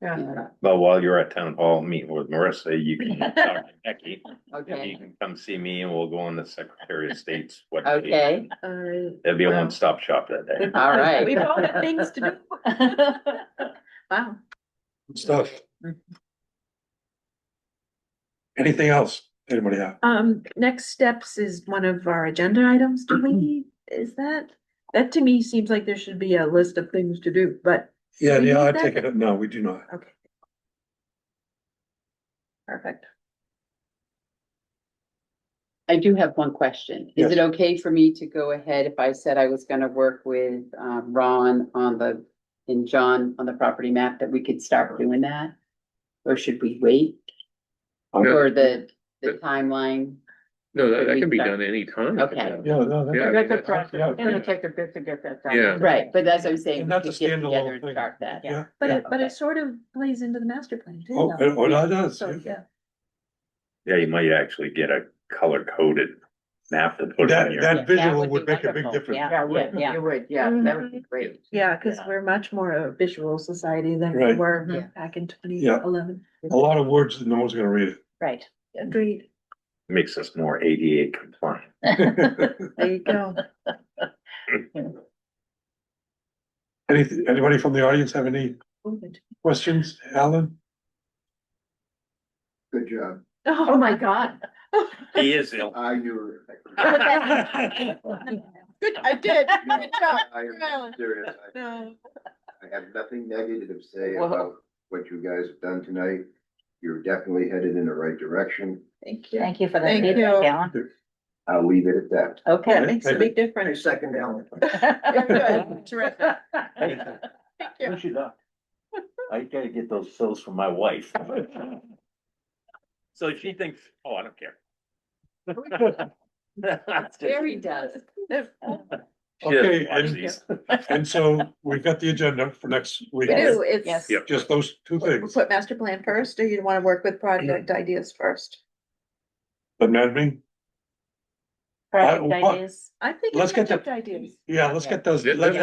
Yeah. Yeah. Well, while you're at town hall meeting with Marissa, you can talk to Becky. And you Okay, can come see me and we'll go on the Secretary of State's website. okay, It'll be a Wow. one-stop shop that day. all right. We've all got things to do. Wow. Good stuff. Anything else? Anybody have? Next steps is one of our agenda items. Do we, is that to me seems like there should be a list of things to do, but. Yeah, we yeah, need I that? take it. No, we do not. Okay. Perfect. I do have one question. Is Yes. it okay for me to go ahead if I said I was gonna work with Ron and John on the property map, that we could start doing that? Or should we wait No, for the timeline? No, that we can be start- done anytime. Okay. Yeah, no, that- Yeah. That's a process. Yeah. It's gonna take a bit to get that done. Yeah. Right, but that's what I'm saying, And we that's a could get together standalone and thing. start that. Yeah. But it, but Okay. it sort of plays into the master plan too. Oh, though. that does. So, yeah. yeah. Yeah, you might actually get a color-coded map to put on your. That that visual would would be make a big wonderful. difference. Yeah. Yeah, would, Yeah. you would, yeah, that would be great. Yeah, cause we're much more a visual society than we Right. were Yeah. back in 2011. A lot of words that no one's gonna read Right. Agreed. Makes us more ADA compliant. it. There you go. Anybody from the audience have any questions? Alan? Good job. Oh, my God. He is ill. I knew it. Good, I did. Good job. I am serious. No. I have nothing negative to say Whoa. about what you guys have done tonight. You're definitely headed in the right direction. Thank you. Thank you for the Thank feedback, you. Alan. I'll leave it at that. That Okay. makes a big difference. Second Alan. Good, terrific. Thank you. Push it up. I gotta get those pills from my wife. So she thinks, oh, I don't care. Jerry does. Okay, Watch and, these. and so we've got the agenda for next week. We do, it's. Yes. Yep. Just those two We'll things. put master plan first, or you wanna work with project ideas first? But Madam, Project what- ideas. I think Let's it's get the- project ideas. yeah, let's get those, That'll let's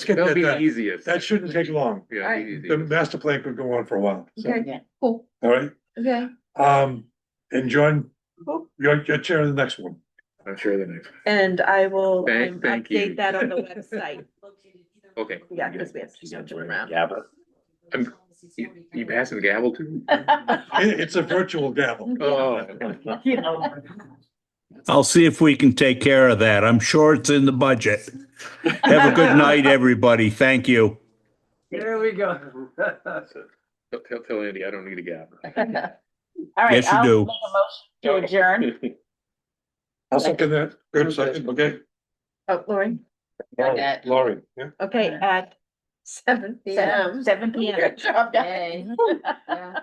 get be the that, easiest. that shouldn't take long. Yeah, Alright. the The easiest. master plan could go on for a while. So, Okay, cool, all right, okay. and John, Cool. you're chair of the next one. I'm sure the next. And I will Thank you. update that on the website. Okay. Yeah, because we have to jump around. Gavel. You passing the gavel to? It's a virtual gavel. Oh. You know. I'll see if we can take care of that. I'm sure it's in the budget. Have a good night, everybody. Thank you. There we go. Tell Andy, I don't need a gavel. All right, Yes, you I'll do. make a motion to adjourn. I'll second that. Good second, okay? Oh, Lori, Laurie, yeah. okay, at 7 p.m. 7 p.m. Good job, guys. Yay. Yeah.